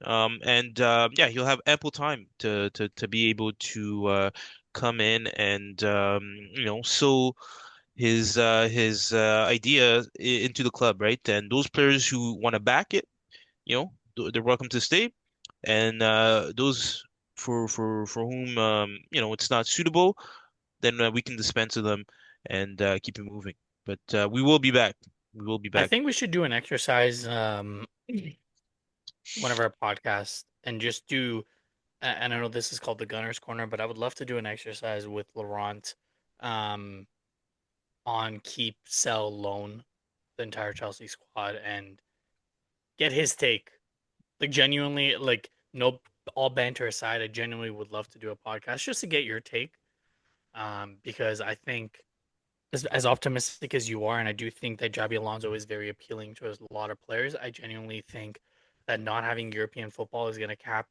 And yeah, he'll have ample time to be able to come in and sow his idea into the club, right? And those players who want to back it, they're welcome to stay, and those for whom it's not suitable, then we can dispense with them and keep it moving. But we will be back. We will be I back. think we should do an exercise, one of our podcasts, and just do. And I know this is called the Gunners Corner, but I would love to do an exercise with Laurent, um, on keep, sell, loan, the entire Chelsea squad, and get his take. Like genuinely, like no, all banter aside, I genuinely would love to do a podcast just to get your take. Because I think as optimistic as you are, and I do think that Jabi Alonso is very appealing to a lot of players. I genuinely think that not having European football is going to cap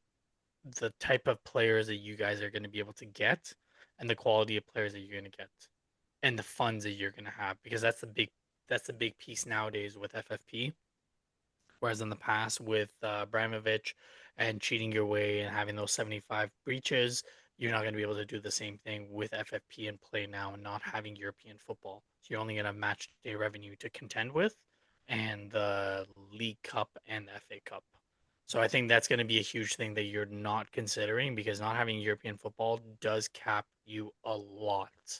the type of players that you guys are going to be able to get, and the quality of players that you're going to get, and the funds that you're going to have, because that's the big piece nowadays with FFP. Whereas in the past with Abramovich and cheating your way and having those 75 breaches, you're not going to be able to do the same thing with FFP and play now and not having European football. So you're only going to have match day revenue to contend with and the League Cup and the FA Cup. So I think that's going to be a huge thing that you're not considering because not having European football does cap you a lot. You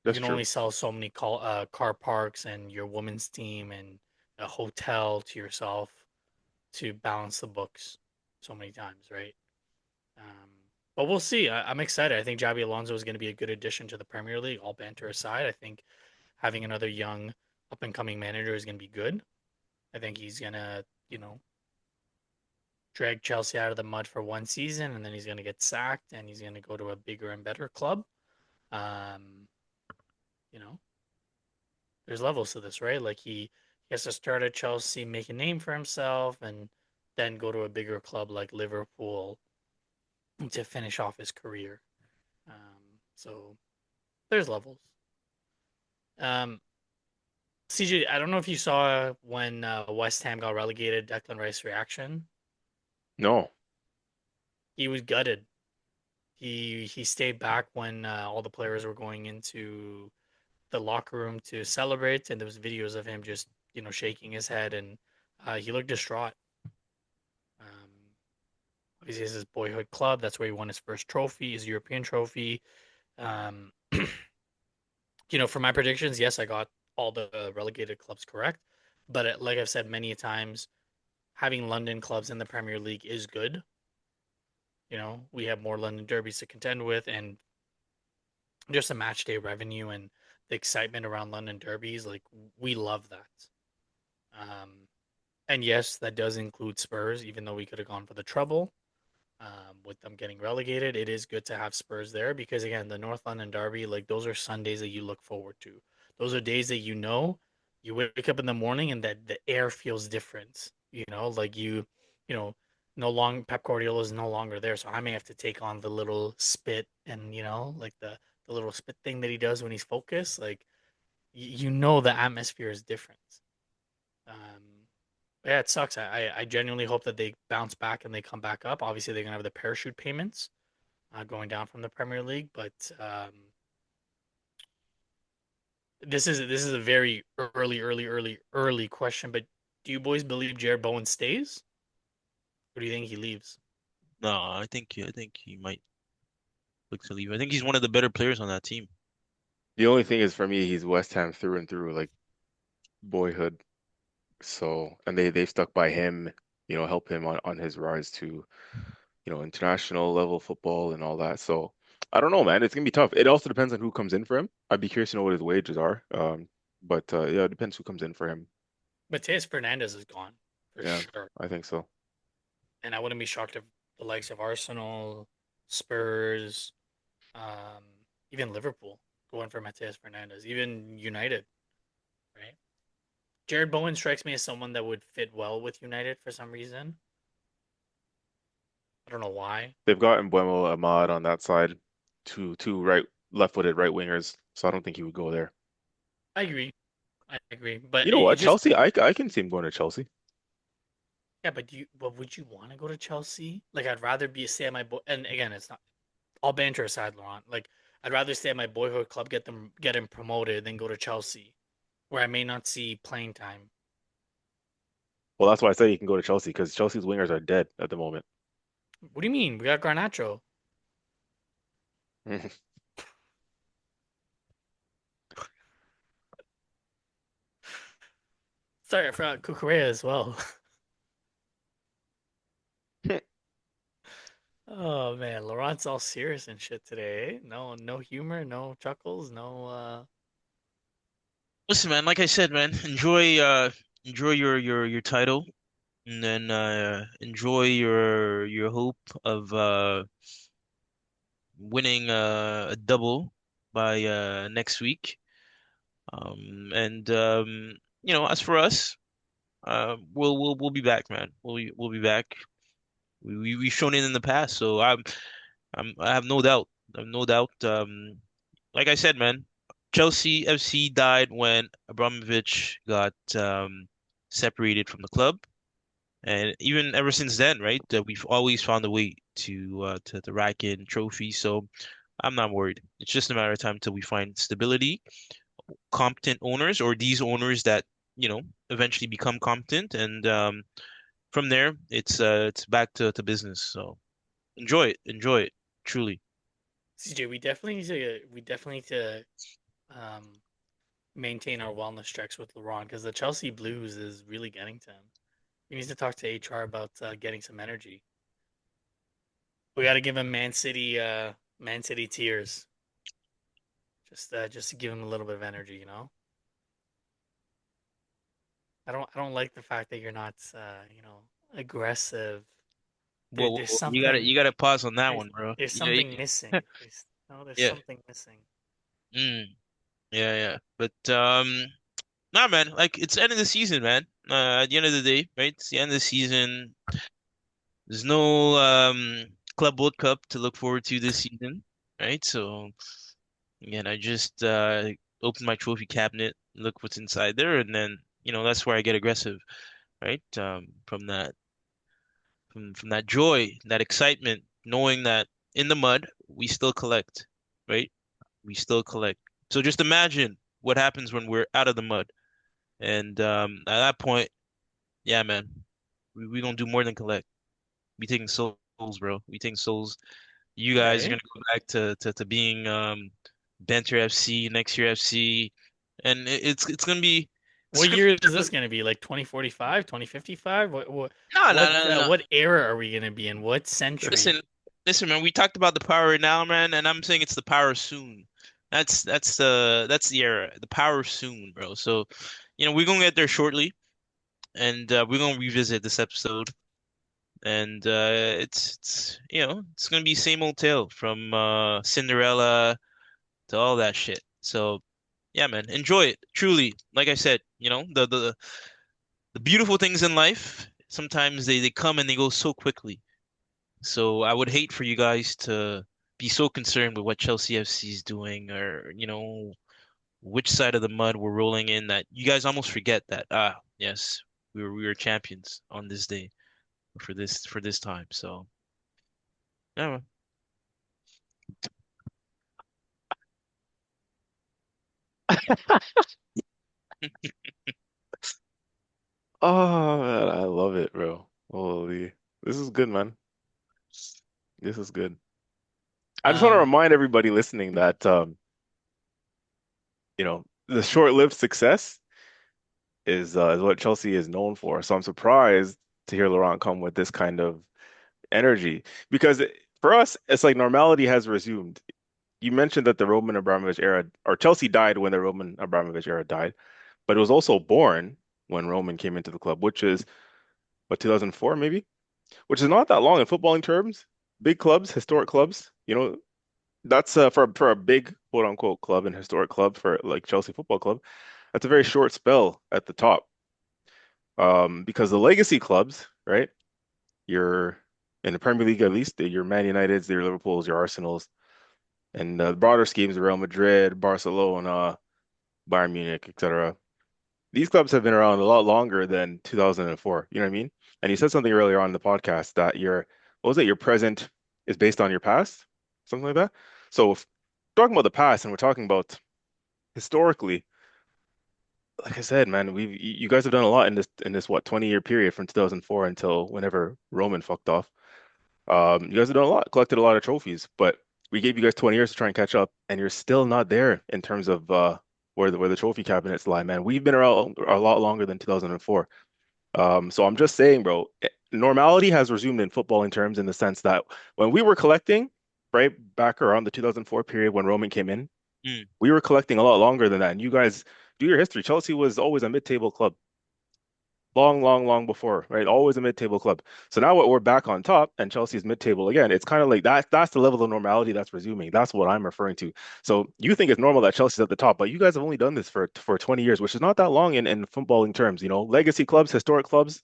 That's can true. only sell so many car parks and your women's team and a hotel to yourself to balance the books so many times, right? Um, but we'll see. I'm excited. I think Javi Alonso is going to be a good addition to the Premier League. All banter aside, I think having another young up and coming manager is going to be good. I think he's gonna, drag Chelsea out of the mud for one season, and then he's gonna get sacked, and he's gonna go to a bigger and better club. Um, you know, there's levels to this, right? Like he has to start at Chelsea, make a name for himself, and then go to a bigger club like Liverpool to finish off his career. So there's levels. Um, CJ, I don't know if you saw when West Ham got relegated, Declan Rice's reaction. No. He was gutted. He stayed back when all the players were going into the locker room to celebrate, and there was videos of him just shaking his head, and he looked distraught. Um, Obviously, it's his boyhood club. That's where he won his first trophy, his European trophy. Um, for my predictions, yes, I got all the relegated clubs correct. But like I've said many times, having London clubs in the Premier League is good. We have more London derbies to contend with, and just the match day revenue and the excitement around London derbies. Like we love that. Um, and yes, that does include Spurs, even though we could have gone for the treble. With them getting relegated, it is good to have Spurs there because again, the North London derby, like those are Sundays that you look forward to. Those are days that you wake up in the morning and that the air feels different. Like you know, no long Pep Guardiola is no longer there, so I may have to take on the little spit and like the little spit thing that he does when he's focused. Like the atmosphere is different. Um, yeah, it sucks. I genuinely hope that they bounce back and they come back up. Obviously, they're gonna have the parachute payments going down from the Premier League, but this is a very early question. But do you boys believe Jared Bowen stays, or do you think he leaves? No, I think he might look to leave. I think he's one of the better players on that team. The only thing is for me, he's West Ham through and through, like boyhood. So, and they've stuck by him, help him on his rise to, international level football and all that. So, I don't know, man. It's gonna be tough. It also depends on who comes in for him. I'd be curious to know what his wages are. But yeah, it depends who comes in for him. Mateus Fernandez is gone for Yeah, sure, I think so. and I wouldn't be shocked if the likes of Arsenal, Spurs, um, even Liverpool going for Mateus Fernandez, even United, right? Jared Bowen strikes me as someone that would fit well with United for some reason. I don't know why. They've got Mbuemo Ahmad on that side, two left-footed right wingers. So I don't think he would go there. I agree. I agree. But You know it what? just Chelsea, I can see him going to Chelsea. yeah, but would you want to go to Chelsea? Like I'd rather be stay at my boy and again it's not all banter aside, Laurent. Like I'd rather stay at my boyhood club, get him promoted than go to Chelsea, where I may not see playing time. Well, that's why I say he can go to Chelsea because Chelsea's wingers are dead at the moment. What do you mean? We got Garnacho. Sorry, I forgot Kukurea as well. Oh man, Laurent's all serious and shit today. Eh? No humor, no chuckles, no Listen, man, like I said, man, enjoy your title, and then enjoy your hope of winning a double by next week. And as for us, we'll be back, man. We'll be back. We've shown it in the past, so I have no doubt. I have no doubt. Like I said, man, Chelsea FC died when Abramovich got separated from the club, and even ever since then, right? We've always found a way to rack in trophies. So I'm not worried. It's just a matter of time till we find stability, competent owners, or these owners that eventually become competent, and from there, it's back to business. So enjoy it, truly. CJ. We definitely need to um maintain our wellness checks with Laurent because the Chelsea Blues is really getting to him. We need to talk to HR about getting some energy. We got to give him Man City tears, just to give him a little bit of energy. I don't like the fact that you're not aggressive. There, Well, there's you something gotta pause on that there's one, bro. there's Yeah, something missing. There's yeah, something missing. mm, yeah, yeah. But nah, man. Like it's the end of the season, man. At the end of the day, right? It's the end of the season. There's no Club World Cup to look forward to this season, right? So again, I just open my trophy cabinet, look what's inside there, and then that's where I get aggressive, right? From that joy, that excitement, knowing that in the mud we still collect, right? We still collect. So just imagine what happens when we're out of the mud, and at that point, yeah, man, we gonna do more than collect. We taking souls, bro. We taking souls. You guys are Okay. gonna go back to being Banter FC, next year FC, and it's gonna be it's What gonna year is be this going to be? Like 2045, 2055? no no no no no. What era are we going to be in? What century? Listen, listen, man. We talked about the power right now, man, and I'm saying it's the power soon. That's the era, the power soon, bro. So, we're gonna get there shortly, and we're gonna revisit this episode, and it's gonna be same old tale from Cinderella to all that shit. So, yeah, man, enjoy it. Truly, like I said, the beautiful things in life sometimes they come and they go so quickly. So I would hate for you guys to be so concerned with what Chelsea FC is doing or, which side of the mud we're rolling in that you guys almost forget that, yes, we were champions on this day for this time. So, yeah, Oh man, I love it, bro. Holy, this is good, man. This is good. I just want to Um, remind everybody listening that the short-lived success is what Chelsea is known for. So I'm surprised to hear Laurent come with this kind of energy because for us, it's like normality has resumed. You mentioned that the Roman Abramovich era, or Chelsea died when the Roman Abramovich era died, but it was also born when Roman came into the club, which is what 2004 maybe, which is not that long in footballing terms. Big clubs, historic clubs, that's for a big quote unquote club and historic club for like Chelsea Football Club. That's a very short spell at the top. Because the legacy clubs, right? You're in the Premier League at least, your Man Uniteds, your Liverpools, your Arsenals, and the broader schemes, Real Madrid, Barcelona, Bayern Munich, etc. These clubs have been around a lot longer than 2004. You know what I mean? And you said something earlier on in the podcast that what was it? Your present is based on your past, something like that. So if talking about the past and we're talking about historically, like I said, man, you guys have done a lot in this what 20-year period from 2004 until whenever Roman fucked off. You guys have done a lot, collected a lot of trophies, but we gave you guys 20 years to try and catch up, and you're still not there in terms of where the trophy cabinets lie, man. We've been around a lot longer than 2004. So I'm just saying, bro, normality has resumed in footballing terms in the sense that when we were collecting, right, back around the 2004 period when Roman came in, mm, we were collecting a lot longer than that. And you guys do your history. Chelsea was always a mid-table club. Long, long, long before, right? Always a mid-table club. So now we're back on top and Chelsea's mid-table again. It's kind of like that's the level of normality that's resuming. That's what I'm referring to. So you think it's normal that Chelsea's at the top, but you guys have only done this for 20 years, which is not that long in footballing terms. Legacy clubs, historic clubs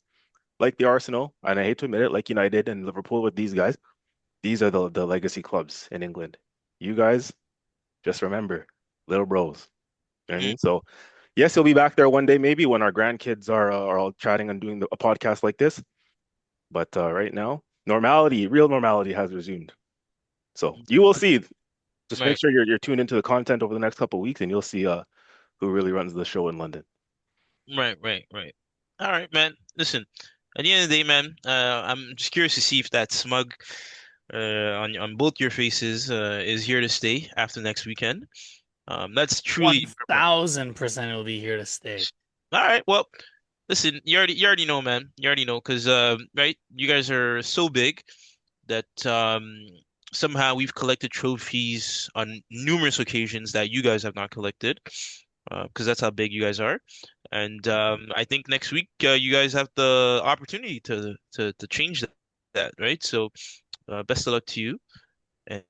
like the Arsenal, and I hate to admit it, like United and Liverpool with these guys, these are the legacy clubs in England. You guys just remember, little bros. You know what I mm, mean? So yes, he'll be back there one day, maybe when our grandkids are all chatting and doing a podcast like this. But right now, normality, real normality has resumed. So you will see. Just make right, sure you're tuned into the content over the next couple of weeks, and you'll see who really runs the show in London. right, right, right. All right, man. Listen, at the end of the day, man, I'm just curious to see if that smug on both your faces is here to stay after next weekend. That's truly. 1000% it'll be here to stay. All right. Well, listen, you already know, man. You already know, because right, you guys are so big that somehow we've collected trophies on numerous occasions that you guys have not collected, because that's how big you guys are. And I think next week you guys have the opportunity to change that, right? So best of luck to you. And,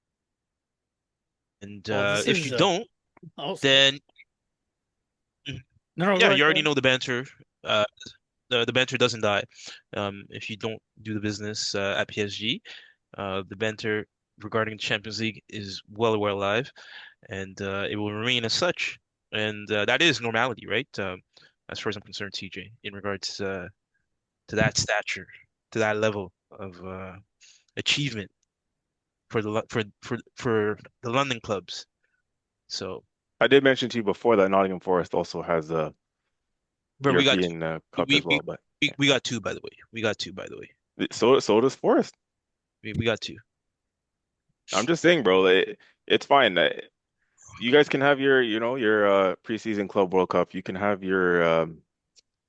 Well, this if you is don't, oh, sorry. then No, no, go yeah, ahead, you go already ahead. know the banter. Uh, the banter doesn't die. If you don't do the business at PSG, the banter regarding the Champions League is well alive, and it will remain as such. And that is normality, right? As far as I'm concerned, TJ, in regards to that stature, to that level of achievement for for the London clubs. So, I did mention to you before that Nottingham Forest also has a but we got two. European Cup as well, but We got two, by the way. We got two, by the way. so does Forest. We got two. I'm just saying, bro, it's fine. You guys can have your, your preseason Club World Cup. You can have your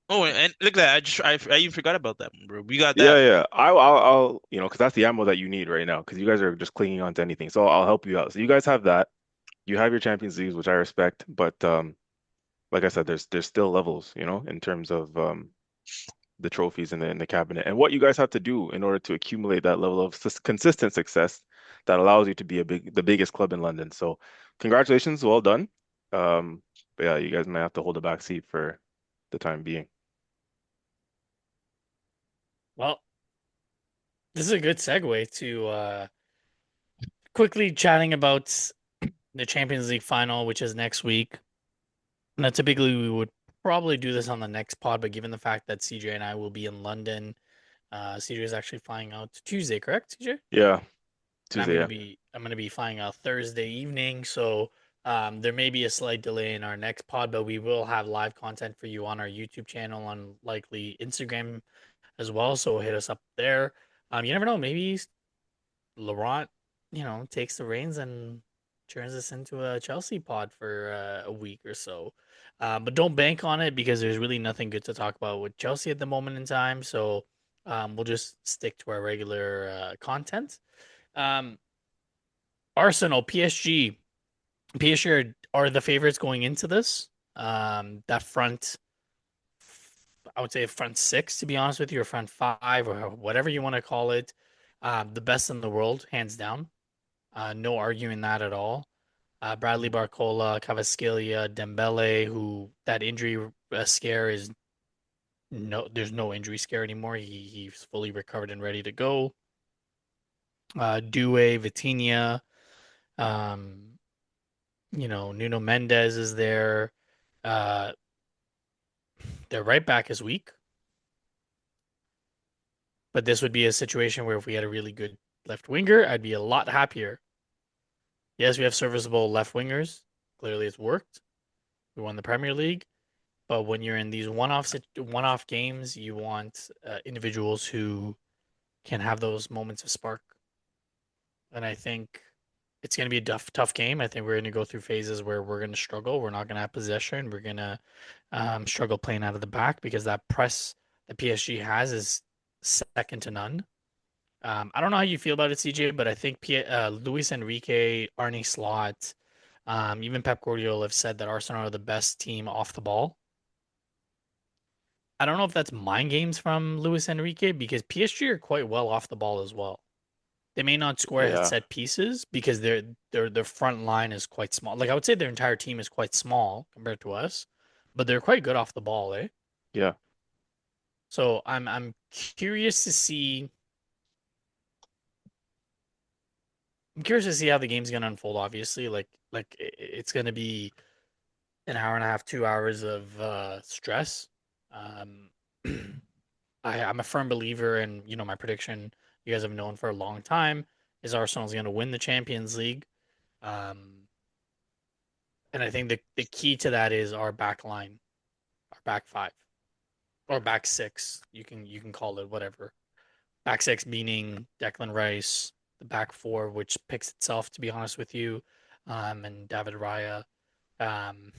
Oh, and look at that. I even forgot about that one, bro. We got yeah, that. yeah. I'll because that's the ammo that you need right now because you guys are just clinging on to anything. So I'll help you out. So you guys have that. You have your Champions Leagues, which I respect, but like I said, there's still levels, in terms of the trophies in the cabinet and what you guys have to do in order to accumulate that level of consistent success that allows you to be the biggest club in London. So congratulations, well done. But yeah, you guys might have to hold a back seat for the time being. Well, this is a good segue to quickly chatting about the Champions League final, which is next week. Now, typically we would probably do this on the next pod, but given the fact that CJ and I will be in London, CJ is actually flying out Tuesday, correct, CJ? Yeah, And Tuesday, yeah. I'm gonna be flying out Thursday evening, so there may be a slight delay in our next pod, but we will have live content for you on our YouTube channel, on likely Instagram as well. So hit us up there. You never know, maybe Laurent, takes the reins and turns us into a Chelsea pod for a week or so. But don't bank on it because there's really nothing good to talk about with Chelsea at the moment in time. So we'll just stick to our regular content. Um, Arsenal, PSG. PSG are the favorites going into this. That front, I would say front six, to be honest with you, or front five, or whatever you want to call it. The best in the world, hands down. No arguing that at all. Bradley Barcola, Cavaskelia, Dembele, who that injury scare is no, there's no injury scare anymore. He's fully recovered and ready to go. Due, Vitinha, um, Nuno Mendes is there. Uh, their right back is weak, but this would be a situation where if we had a really good left winger, I'd be a lot happier. Yes, we have serviceable left wingers. Clearly, it's worked. We won the Premier League. But when you're in these one-off games, you want individuals who can have those moments of spark. And I think it's going to be a tough game. I think we're going to go through phases where we're going to struggle. We're not going to have possession. We're going to struggle playing out of the back because that press that PSG has is second to none. I don't know how you feel about it, CJ, but I think Luis Enrique, Arne Slot, even Pep Guardiola have said that Arsenal are the best team off the ball. I don't know if that's mind games from Luis Enrique because PSG are quite well off the ball as well. They may not score at Yeah, set pieces because their front line is quite small. Like I would say their entire team is quite small compared to us, but they're quite good off the ball, eh? yeah. So I'm curious to see how the game's gonna unfold, obviously. Like it's gonna be an hour and a half, 2 hours of stress. Um I'm a firm believer in, my prediction you guys have known for a long time is Arsenal's going to win the Champions League. Um, and I think the key to that is our back line, our back five, or back six. You can call it whatever. Back six meaning Declan Rice, the back four, which picks itself, to be honest with you, and David Raya. Um,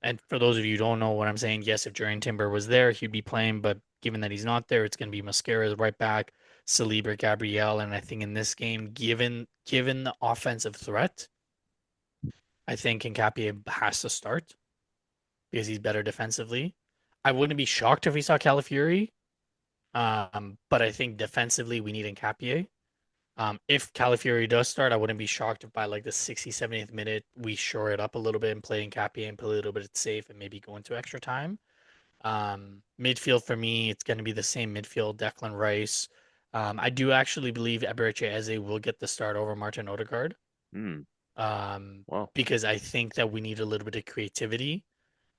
And for those of you who don't know what I'm saying, yes, if Jurriën Timber was there, he'd be playing. But given that he's not there, it's going to be Mascara's right back, Saliba, Gabriel, and I think in this game, given the offensive threat, I think Nkapie has to start because he's better defensively. I wouldn't be shocked if we saw Calafiori. But I think defensively we need Nkapie. If Calafiori does start, I wouldn't be shocked if by like the 60th, 70th minute we shore it up a little bit and play Nkapie and play a little bit safe and maybe go into extra time. Midfield for me, it's going to be the same midfield, Declan Rice. I do actually believe Eberechi Eze will get the start over Martin Odegaard. Hmm. Um, Wow. because I think that we need a little bit of creativity.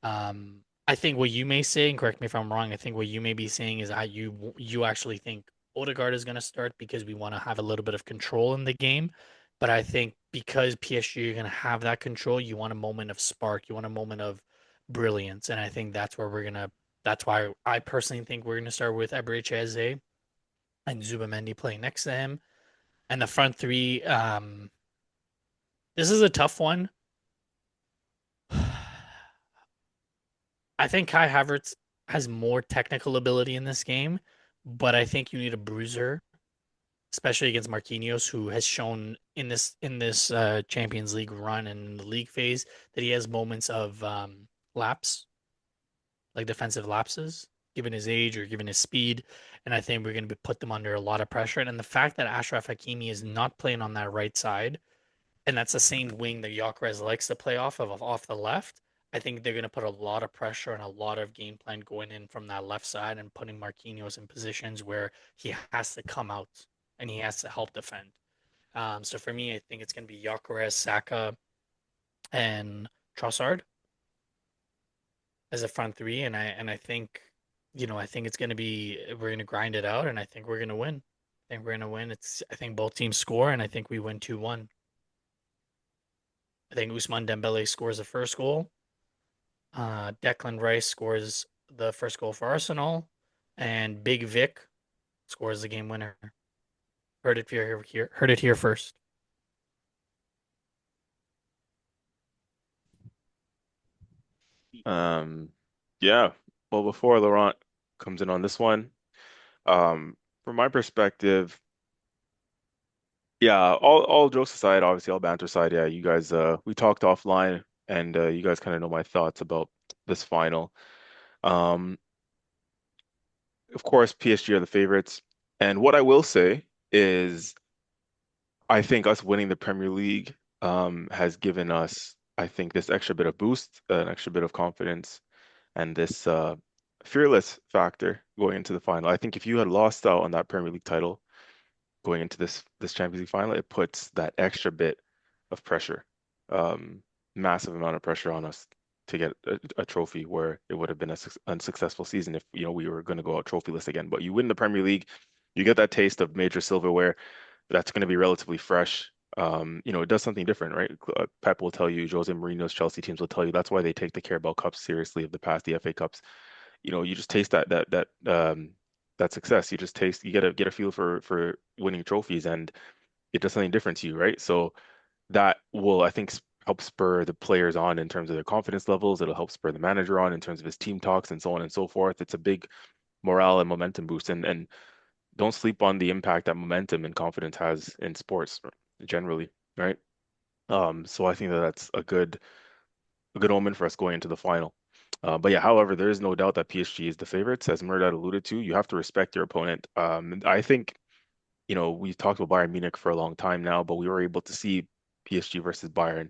I think what you may say, and correct me if I'm wrong, I think what you may be saying is that you actually think Odegaard is going to start because we want to have a little bit of control in the game. But I think because PSG are going to have that control, you want a moment of spark, you want a moment of brilliance, and I think that's where we're gonna. That's why I personally think we're going to start with Eberechi Eze and Zubamendi playing next to him, and the front three. This is a tough one. I think Kai Havertz has more technical ability in this game, but I think you need a bruiser, especially against Marquinhos, who has shown in this Champions League run and in the league phase that he has moments of lapse, like defensive lapses, given his age or given his speed. And I think we're going to put them under a lot of pressure. And the fact that Ashraf Hakimi is not playing on that right side and that's the same wing that Gyökeres likes to play off the left. I think they're going to put a lot of pressure and a lot of game plan going in from that left side and putting Marquinhos in positions where he has to come out and he has to help defend. So for me, I think it's going to be Gyökeres, Saka, and Trossard as a front three, and I think I think it's going to be we're going to grind it out, and I think we're going to win. I think we're going to win. I think both teams score, and I think we win 2-1. I think Ousmane Dembele scores the first goal. Declan Rice scores the first goal for Arsenal, and Big Vic scores the game winner. Heard it here first. Um, yeah. Well, before Laurent comes in on this one, from my perspective, yeah, all jokes aside, obviously all banter aside, yeah, you guys we talked offline and you guys kind of know my thoughts about this final. Um, of course, PSG are the favorites. And what I will say is I think us winning the Premier League has given us, I think, this extra bit of boost, an extra bit of confidence, and this fearless factor going into the final. I think if you had lost out on that Premier League title going into this Champions League final, it puts that extra bit of pressure, um, massive amount of pressure on us to get a trophy where it would have been a unsuccessful season if we were going to go out trophyless again. But you win the Premier League, you get that taste of major silverware that's going to be relatively fresh. It does something different, right? Pep will tell you, Jose Mourinho's Chelsea teams will tell you that's why they take the Carabao Cups seriously of the past, the FA Cups. You just taste that success. You just taste, you get a feel for winning trophies, and it does something different to you, right? So that will, I think, help spur the players on in terms of their confidence levels. It'll help spur the manager on in terms of his team talks and so on and so forth. It's a big morale and momentum boost, and don't sleep on the impact that momentum and confidence has in sports generally, right? So I think that that's a good omen for us going into the final. But yeah, however, there is no doubt that PSG is the favorites, as Murad alluded to. You have to respect your opponent. I think, we've talked about Bayern Munich for a long time now, but we were able to see PSG versus Bayern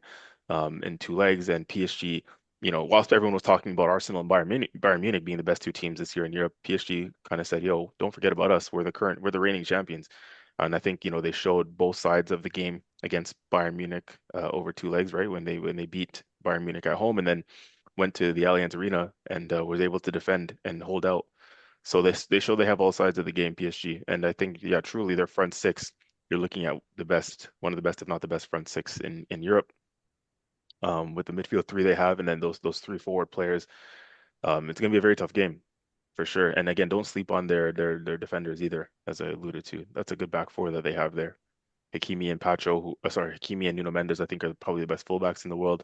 in two legs, and PSG, whilst everyone was talking about Arsenal and Bayern Munich being the best two teams this year in Europe, PSG kind of said, "Yo, don't forget about us. We're the reigning champions." And I think, they showed both sides of the game against Bayern Munich over two legs, right? When they beat Bayern Munich at home and then went to the Allianz Arena and was able to defend and hold out. So they show they have all sides of the game, PSG. And I think, yeah, truly their front six, you're looking at one of the best, if not the best front six in Europe. With the midfield three they have, and then those three forward players, it's gonna be a very tough game for sure. And again, don't sleep on their defenders either, as I alluded to. That's a good back four that they have there. Hakimi and Pacho, Hakimi and Nuno Mendes, I think are probably the best fullbacks in the world,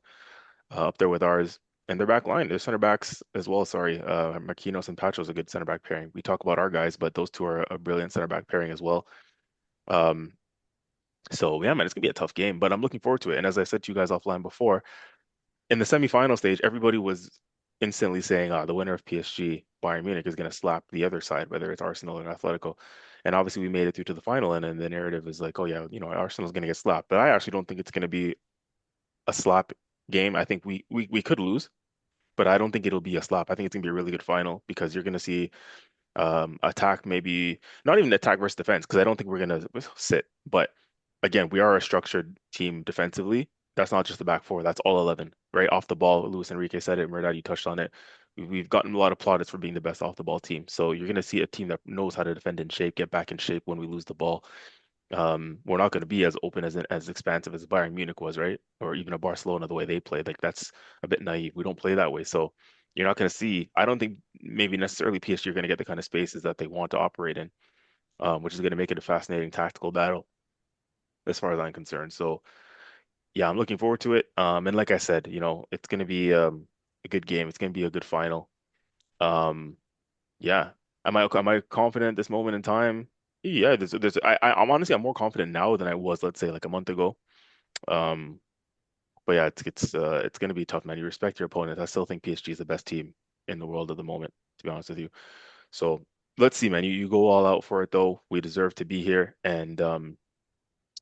up there with ours. And their back line, their center backs as well. Sorry, Marquinhos and Pacho is a good center back pairing. We talk about our guys, but those two are a brilliant center back pairing as well. Um, so yeah, man, it's gonna be a tough game, but I'm looking forward to it. And as I said to you guys offline before, in the semifinal stage, everybody was instantly saying, the winner of PSG Bayern Munich is going to slap the other side, whether it's Arsenal or Atletico. And obviously, we made it through to the final, and then the narrative is like, oh yeah, Arsenal's going to get slapped. But I actually don't think it's going to be a slap game. I think we could lose, but I don't think it'll be a slap. I think it's going to be a really good final because you're going to see attack, maybe not even attack versus defense, because I don't think we're gonna sit. But again, we are a structured team defensively. That's not just the back four. That's all 11, right? Off the ball, Luis Enrique said it. Murdad, you touched on it. We've gotten a lot of plaudits for being the best off the ball team. So you're going to see a team that knows how to defend in shape, get back in shape when we lose the ball. We're not going to be as open as expansive as Bayern Munich was, right? Or even a Barcelona, the way they played. Like that's a bit naive. We don't play that way. So you're not going to see, I don't think maybe necessarily PSG are going to get the kind of spaces that they want to operate in, which is going to make it a fascinating tactical battle as far as I'm concerned. So yeah, I'm looking forward to it. And like I said, it's going to be a good game. It's going to be a good final. Um, yeah. Am I confident at this moment in time? Yeah, I'm honestly I'm more confident now than I was, let's say, like a month ago. Um, but yeah, it's gonna be tough, man. You respect your opponent. I still think PSG is the best team in the world at the moment, to be honest with you. So let's see, man. You go all out for it though. We deserve to be here. And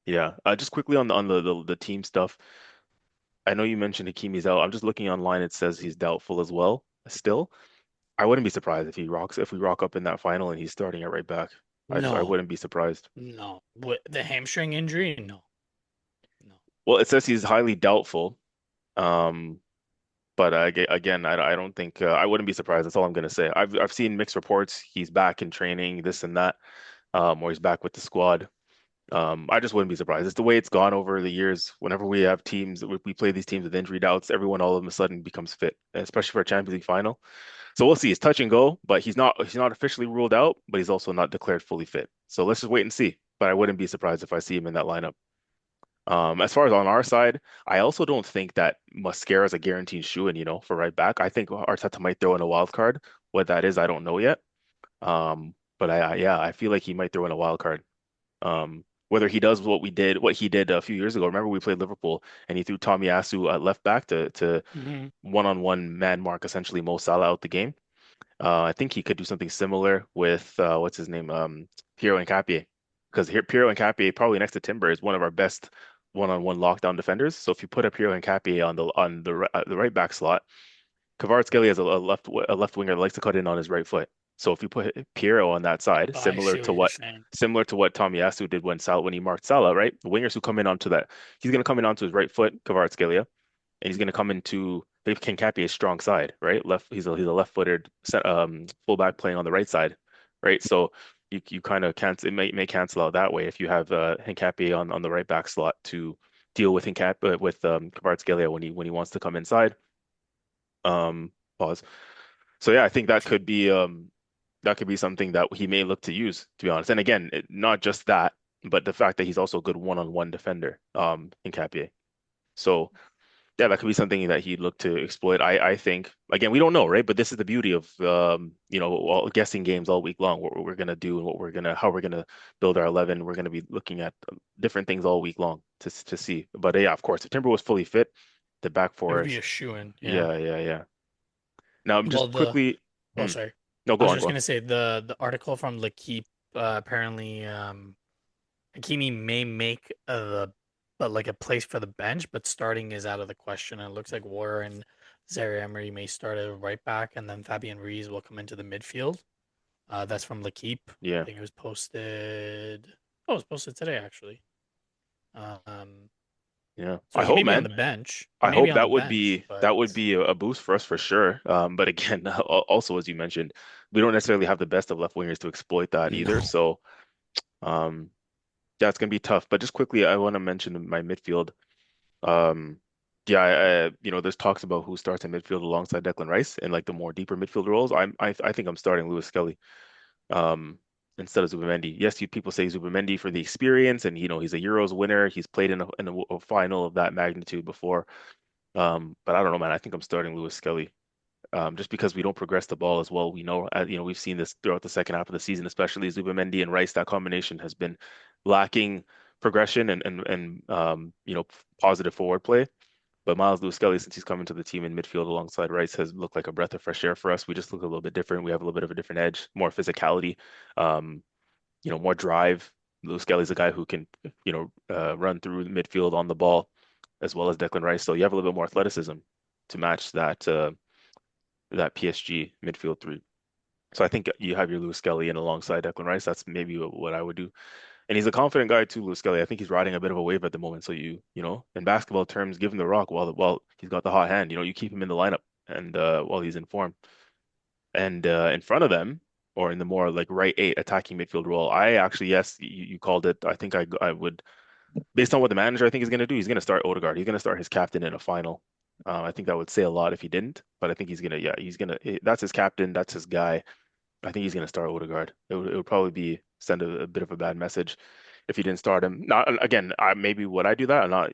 yeah, just quickly on the team stuff. I know you mentioned Hakimi's out. I'm just looking online. It says he's doubtful as well. Still, I wouldn't be surprised if we rock up in that final and he's starting at right back. I No, wouldn't be surprised. no. What the hamstring injury? No, no. Well, it says he's highly doubtful. Um, but again, I don't think I wouldn't be surprised. That's all I'm gonna say. I've seen mixed reports. He's back in training, this and that, or he's back with the squad. I just wouldn't be surprised. It's the way it's gone over the years. Whenever we have teams, we play these teams with injury doubts, everyone all of a sudden becomes fit, especially for a Champions League final. So we'll see. It's touch and go, but he's not officially ruled out, but he's also not declared fully fit. So let's just wait and see. But I wouldn't be surprised if I see him in that lineup. As far as on our side, I also don't think that Mascara is a guaranteed shoe-in, for right back. I think Arteta might throw in a wild card. What that is, I don't know yet. But yeah, I feel like he might throw in a wild card. Whether he does what he did a few years ago. Remember we played Liverpool and he threw Tomiyasu at left back to Hmm. one-on-one man mark essentially Mo Salah out the game. I think he could do something similar with what's his name, Piero Hincapié, because here Piero Hincapié probably next to Timber is one of our best one-on-one lockdown defenders. So if you put a Piero Hincapié on the right back slot, Kvaratskhelia is a left winger that likes to cut in on his right foot. So if you put Piero on that side, Oh, I see what you're saying. similar to what Tomiyasu did when he marked Salah, right? The wingers who come in onto that, he's going to come in onto his right foot, Kvaratskhelia, and he's going to come into Dave Hincapie's strong side, right? He's a left-footed fullback playing on the right side, right? So you kind of cancel it may cancel out that way if you have Hincapie on the right back slot to deal with Kvaratskhelia when he wants to come inside. Pause. So yeah, I think that could be something that he may look to use, to be honest. And again, not just that, but the fact that he's also a good one-on-one defender, Hincapie. So yeah, that could be something that he'd look to exploit. I think again, we don't know, right? But this is the beauty of all guessing games all week long. What we're gonna do and how we're gonna build our 11. We're gonna be looking at different things all week long to see. But yeah, of course, if Timber was fully fit, the back It four would be is a shoe-in. Yeah. yeah, yeah, yeah. Now, Well, just quickly, oh, hmm, sorry. no, I go was on, just go on. gonna say the article from L'Equipe apparently Hakimi may make like a place for the bench, but starting is out of the question. And it looks like Warren and Zaire Emery may start at right back, and then Fabian Ruiz will come into the midfield. That's from L'Equipe. I Yeah, think it was posted. Oh, it was posted today actually. Um, yeah. so I he may hope, be on man. the bench. He I may be hope on the that would bench, be but that would be a boost for us for sure. But again, also as you mentioned, we don't necessarily have the best of left wingers to exploit that either. no. So, um, yeah, it's gonna be tough. But just quickly, I want to mention my midfield. Um, yeah, there's talks about who starts in midfield alongside Declan Rice and like the more deeper midfield roles. I think I'm starting Lewis Skelly um, instead of Zubimendi. Yes, people say Zubimendi for the experience, and he's a Euros winner. He's played in a final of that magnitude before. But I don't know, man. I think I'm starting Lewis Skelly. Just because we don't progress the ball as well. We know, we've seen this throughout the second half of the season, especially Zubimendi and Rice. That combination has been lacking progression and positive forward play. But Miles Lewis-Skelly, since he's coming to the team in midfield alongside Rice, has looked like a breath of fresh air for us. We just look a little bit different. We have a little bit of a different edge, more physicality, um, more drive. Lewis-Skelly's a guy who can, run through the midfield on the ball, as well as Declan Rice. So you have a little bit more athleticism to match that PSG midfield three. So I think you have your Lewis-Skelly in alongside Declan Rice. That's maybe what I would do. And he's a confident guy too, Lewis Skelly. I think he's riding a bit of a wave at the moment. So in basketball terms, give him the rock while he's got the hot hand. You keep him in the lineup and while he's in form. And in front of them, or in the more like right eight attacking midfield role, I actually, yes, you called it. I think I would, based on what the manager I think is going to do, he's going to start Odegaard. He's going to start his captain in a final. I think that would say a lot if he didn't, but I think that's his captain, that's his guy. I think he's going to start Odegaard. It would probably be send a bit of a bad message if he didn't start him. Not again, maybe would I do that? I'm not,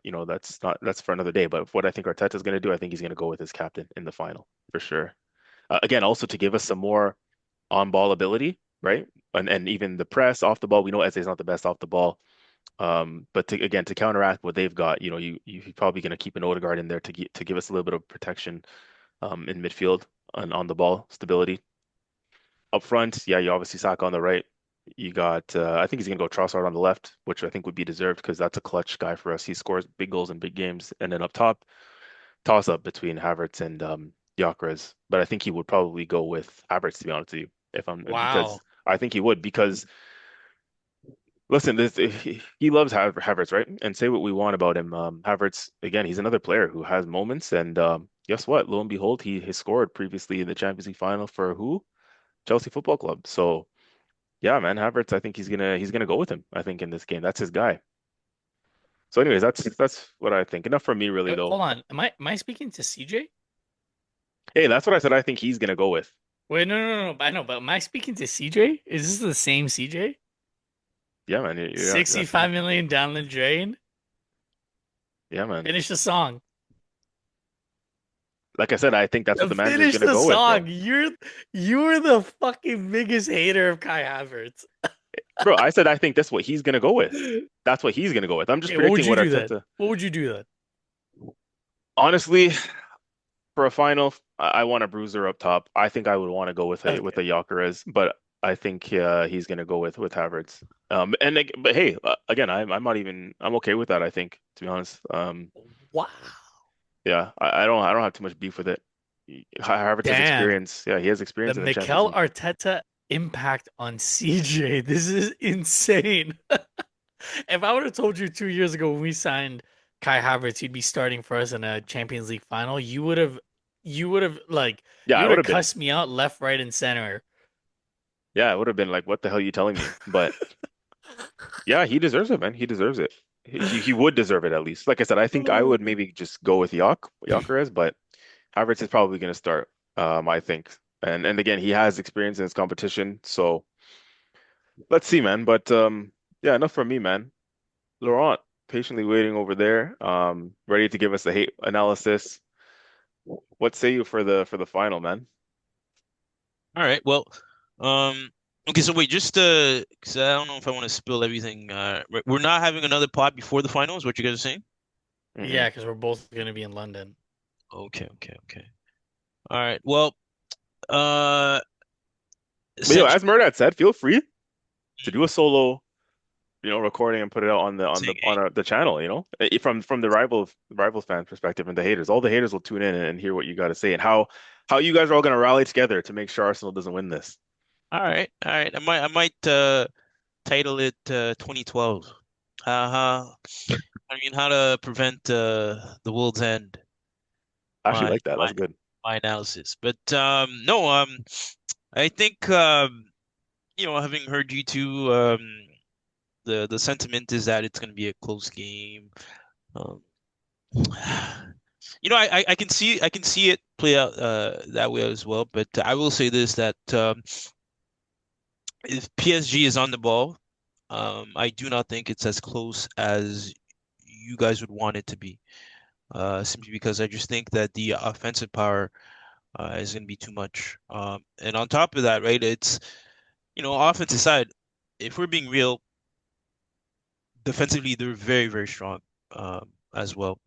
that's for another day. But what I think Arteta's going to do, I think he's going to go with his captain in the final for sure. Again, also to give us some more on-ball ability, right? And even the press off the ball. We know Eze's not the best off the ball. But to counteract what they've got, you're probably going to keep an Odegaard in there to give us a little bit of protection in midfield and on the ball stability. Up front, yeah, you obviously Saka on the right. You got, I think he's going to go Trossard on the left, which I think would be deserved because that's a clutch guy for us. He scores big goals in big games. And then up top, toss up between Havertz and Gyökeres. But I think he would probably go with Havertz, to be honest with you, because Wow. I think he would because listen, he loves Havertz, right? And say what we want about him, Havertz again, he's another player who has moments. And guess what? Lo and behold, he has scored previously in the Champions League final for who? Chelsea Football Club. So yeah, man, Havertz, I think he's gonna go with him. I think in this game, that's his guy. So, anyways, that's what I think. Enough from me, really, though. Hold on. Am I speaking to CJ? Hey, that's what I said. I think he's gonna go with. Wait, no. I know, but am I speaking to CJ? Is this the same CJ? Yeah, man. You're asking me. 65 million down the drain. Yeah, man. Finish the song. Like I said, I think that's what the manager's Finish gonna the go with, song. bro. You're the fucking biggest hater of Kai Havertz. Bro, I said I think that's what he's gonna go with. That's what he's gonna go with. I'm just Okay, what would predicting you what do then? Arteta. What would you do then? Honestly, for a final, I want a bruiser up top. I think I would want to go with a Okay. Gyökeres, but I think he's gonna go with Havertz. But hey, again, I'm okay with that. I think, to be honest. Wow. Yeah, I don't have too much beef with it. Havertz has Damn. experience. Yeah, he has The experience in the Champions Mikel League. Arteta impact on CJ. This is insane. If I would have told you 2 years ago when we signed Kai Havertz, he'd be starting for us in a Champions League final, Yeah, you I would would have have been. cussed me out left, right, and center. Yeah, I would have been like, "What the hell are you telling me?" But yeah, he deserves it, man. He deserves it. He would deserve it at least. Like I said, I think I would maybe just go with Gyökeres, but Havertz is probably going to start. I think, and again, he has experience in this competition, so let's see, man. But yeah, enough from me, man. Laurent, patiently waiting over there, ready to give us a hate analysis. What say you for the final, man? All right. Well, okay. So wait, just 'cause I don't know if I want to spill everything. We're not having another pod before the finals. What you guys are saying? Yeah, Mm-mm. because we're both gonna be in London. Okay. All right. Well, uh, But yo, as essentially Murad said, feel free to do a solo, recording and put it out on the on saying, the on the channel, from the rivals fan perspective and the haters. All the haters will tune in and hear what you got to say and how you guys are all going to rally together to make sure Arsenal doesn't win this. all right. I might title it 2012. Uh-huh. I mean, how to prevent the world's end. I actually My like that. my That's good. my analysis. But no, I think having heard you two, the sentiment is that it's going to be a close game. Um, I can see it play out that way as well. But I will say this that if PSG is on the ball, I do not think it's as close as you guys would want it to be. Simply because I just think that the offensive power is going to be too much. And on top of that, right, it's offensive side. If we're being real, defensively they're very very strong as well.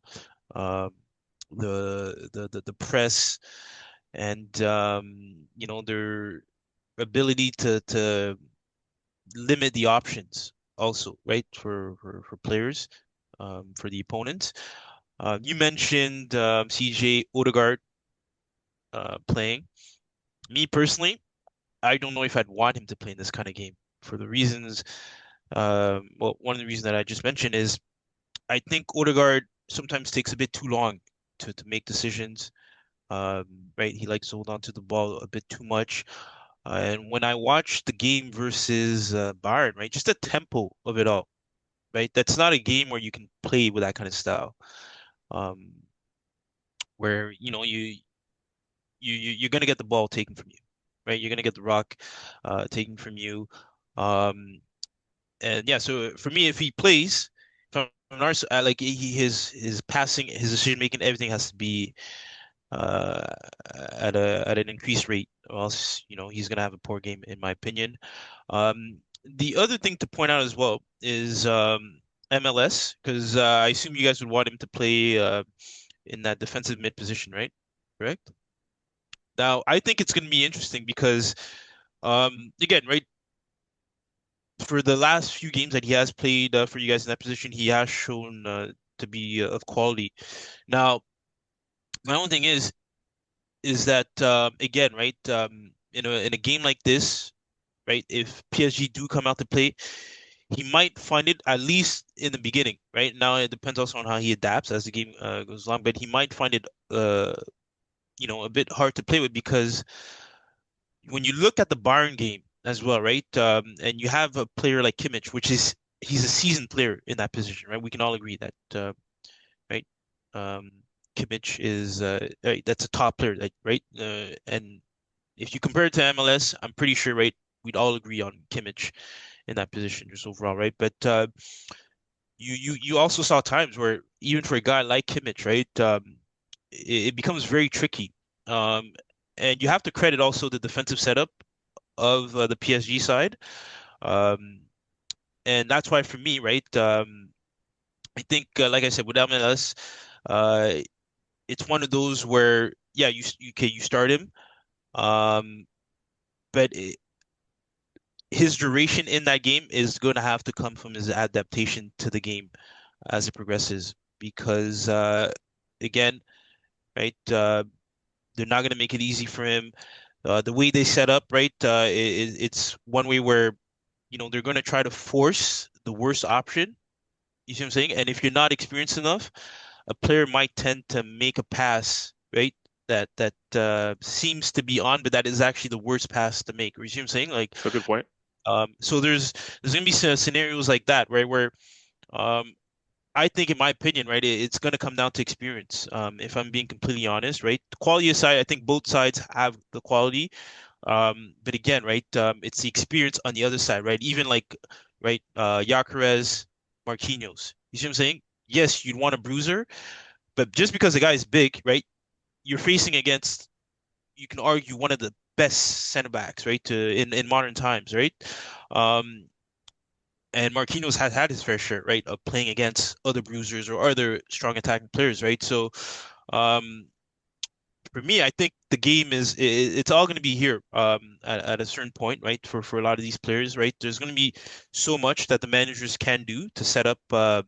Um, the press and their ability to limit the options also, right, for players, for the opponents. You mentioned CJ Odegaard playing. Me personally, I don't know if I'd want him to play in this kind of game for the reasons. Well, one of the reasons that I just mentioned is I think Odegaard sometimes takes a bit too long to make decisions. Um, right, he likes to hold on to the ball a bit too much. And when I watched the game versus Bayern, right, just the tempo of it all, right, that's not a game where you can play with that kind of style. Um, where you're gonna get the ball taken from you, right? You're gonna get the rock taken from you. Um, and yeah, so for me, if he plays from like his passing, his decision making, everything has to be uh, at an increased rate, or else he's gonna have a poor game, in my opinion. The other thing to point out as well is MLS, because I assume you guys would want him to play in that defensive mid position, right? Correct? Now, I think it's going to be interesting because, again, right, for the last few games that he has played for you guys in that position, he has shown to be of quality. Now, my own thing is that again, right, in a game like this, right, if PSG do come out to play, he might find it at least in the beginning, right? Now it depends also on how he adapts as the game goes along, but he might find it a bit hard to play with because when you look at the Bayern game as well, right? And you have a player like Kimmich, he's a seasoned player in that position, right? We can all agree that, right? Um, Kimmich is right, that's a top player, right? And if you compare it to MLS, I'm pretty sure, right? We'd all agree on Kimmich in that position just overall, right? But you also saw times where even for a guy like Kimmich, right? It becomes very tricky. Um, and you have to credit also the defensive setup of the PSG side. Um, and that's why for me, right, I think, like I said, with MLS, uh, it's one of those where, yeah, you start him, um, but his duration in that game is going to have to come from his adaptation to the game as it progresses. Because, again, right, they're not going to make it easy for him. The way they set up, right, it's one way where they're going to try to force the worst option. You see what I'm saying? And if you're not experienced enough, a player might tend to make a pass, right? That seems to be on, but that is actually the worst pass to make. You see what I'm saying? Like, That's a good point. so there's gonna be scenarios like that, right? Where um, I think, in my opinion, right, it's gonna come down to experience. If I'm being completely honest, right? The quality aside, I think both sides have the quality. But again, right, it's the experience on the other side, right? Even like, right, Gyökeres, Marquinhos. You see what I'm saying? Yes, you'd want a bruiser, but just because the guy is big, right, you're facing against, you can argue, one of the best center backs, right, in modern times, right? Um, and Marquinhos has had his fair share, right, of playing against other bruisers or other strong attacking players, right? So, um, for me, I think the game it's all going to be here at a certain point, right? For a lot of these players, right? There's going to be so much that the managers can do to set up the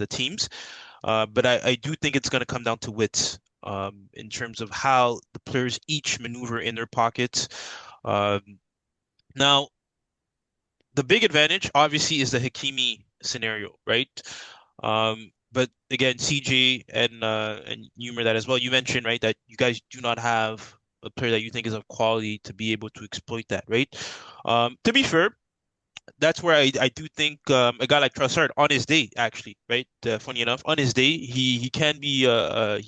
teams, but I do think it's going to come down to wits in terms of how the players each maneuver in their pockets. Um, Now, the big advantage obviously is the Hakimi scenario, right? But again, CJ and you remember that as well. You mentioned, right, that you guys do not have a player that you think is of quality to be able to exploit that, right? To be fair, that's where I do think a guy like Trossard on his day, actually, right? Funny enough, on his day, he can be a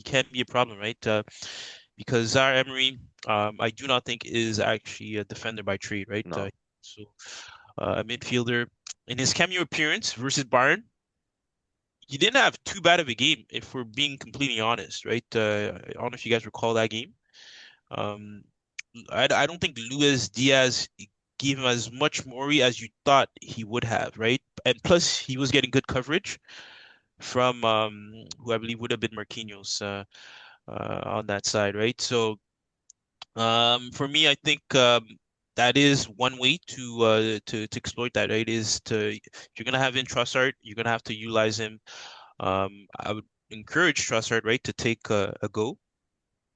problem, right? Because Zaire Emery, I do not think is actually a defender by trade, right? No. So a midfielder. In his cameo appearance versus Bayern, he didn't have too bad of a game, if we're being completely honest, right? I don't know if you guys recall that game. Um, I don't think Luis Diaz gave him as much worry as you thought he would have, right? And plus, he was getting good coverage from who I believe would have been Marquinhos on that side, right? So for me, I think that is one way to exploit that, right? Is to if you're gonna have in Trossard, you're gonna have to utilize him. I would encourage Trossard, right, to take a go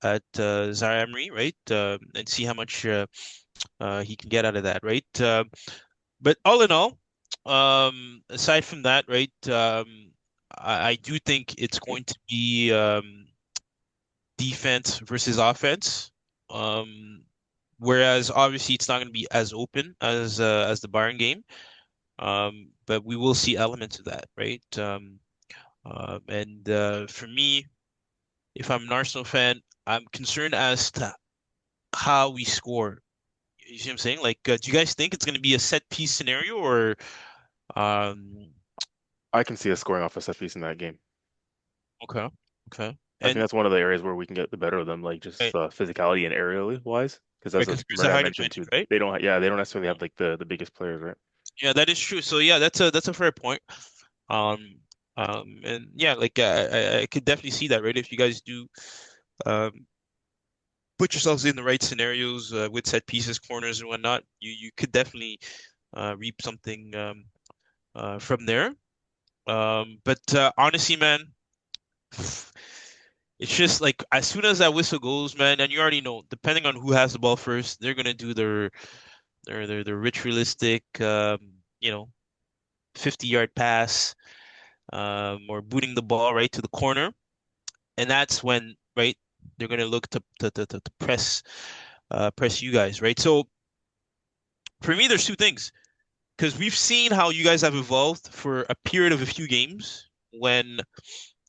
at Zaire Emery, right, and see how much he can get out of that, right? But all in all, aside from that, right, I do think it's going to be defense versus offense. Um, Whereas obviously it's not going to be as open as the Bayern game. But we will see elements of that, right? And for me, if I'm an Arsenal fan, I'm concerned as to how we score. You see what I'm saying? Like, do you guys think it's going to be a set piece scenario or um I can see us scoring off a set piece in that game. okay, okay. I think And that's one of the areas where we can get the better of them, like just right, physicality and aerially wise. Because right, as because there's a Murda height mentioned advantage, too, right? they don't, yeah, they don't necessarily have like the biggest players, right? Yeah, that is true. So yeah, that's a fair point. Um, and yeah, like I could definitely see that, right? If you guys do um put yourselves in the right scenarios with set pieces, corners, and whatnot, you could definitely reap something from there. But honestly, man, it's just like as soon as that whistle goes, man, and you already know, depending on who has the ball first, they're gonna do their ritualistic, 50-yard pass, or booting the ball right to the corner, and that's when, right, they're gonna look to press you guys, right? So for me, there's two things because we've seen how you guys have evolved for a period of a few games when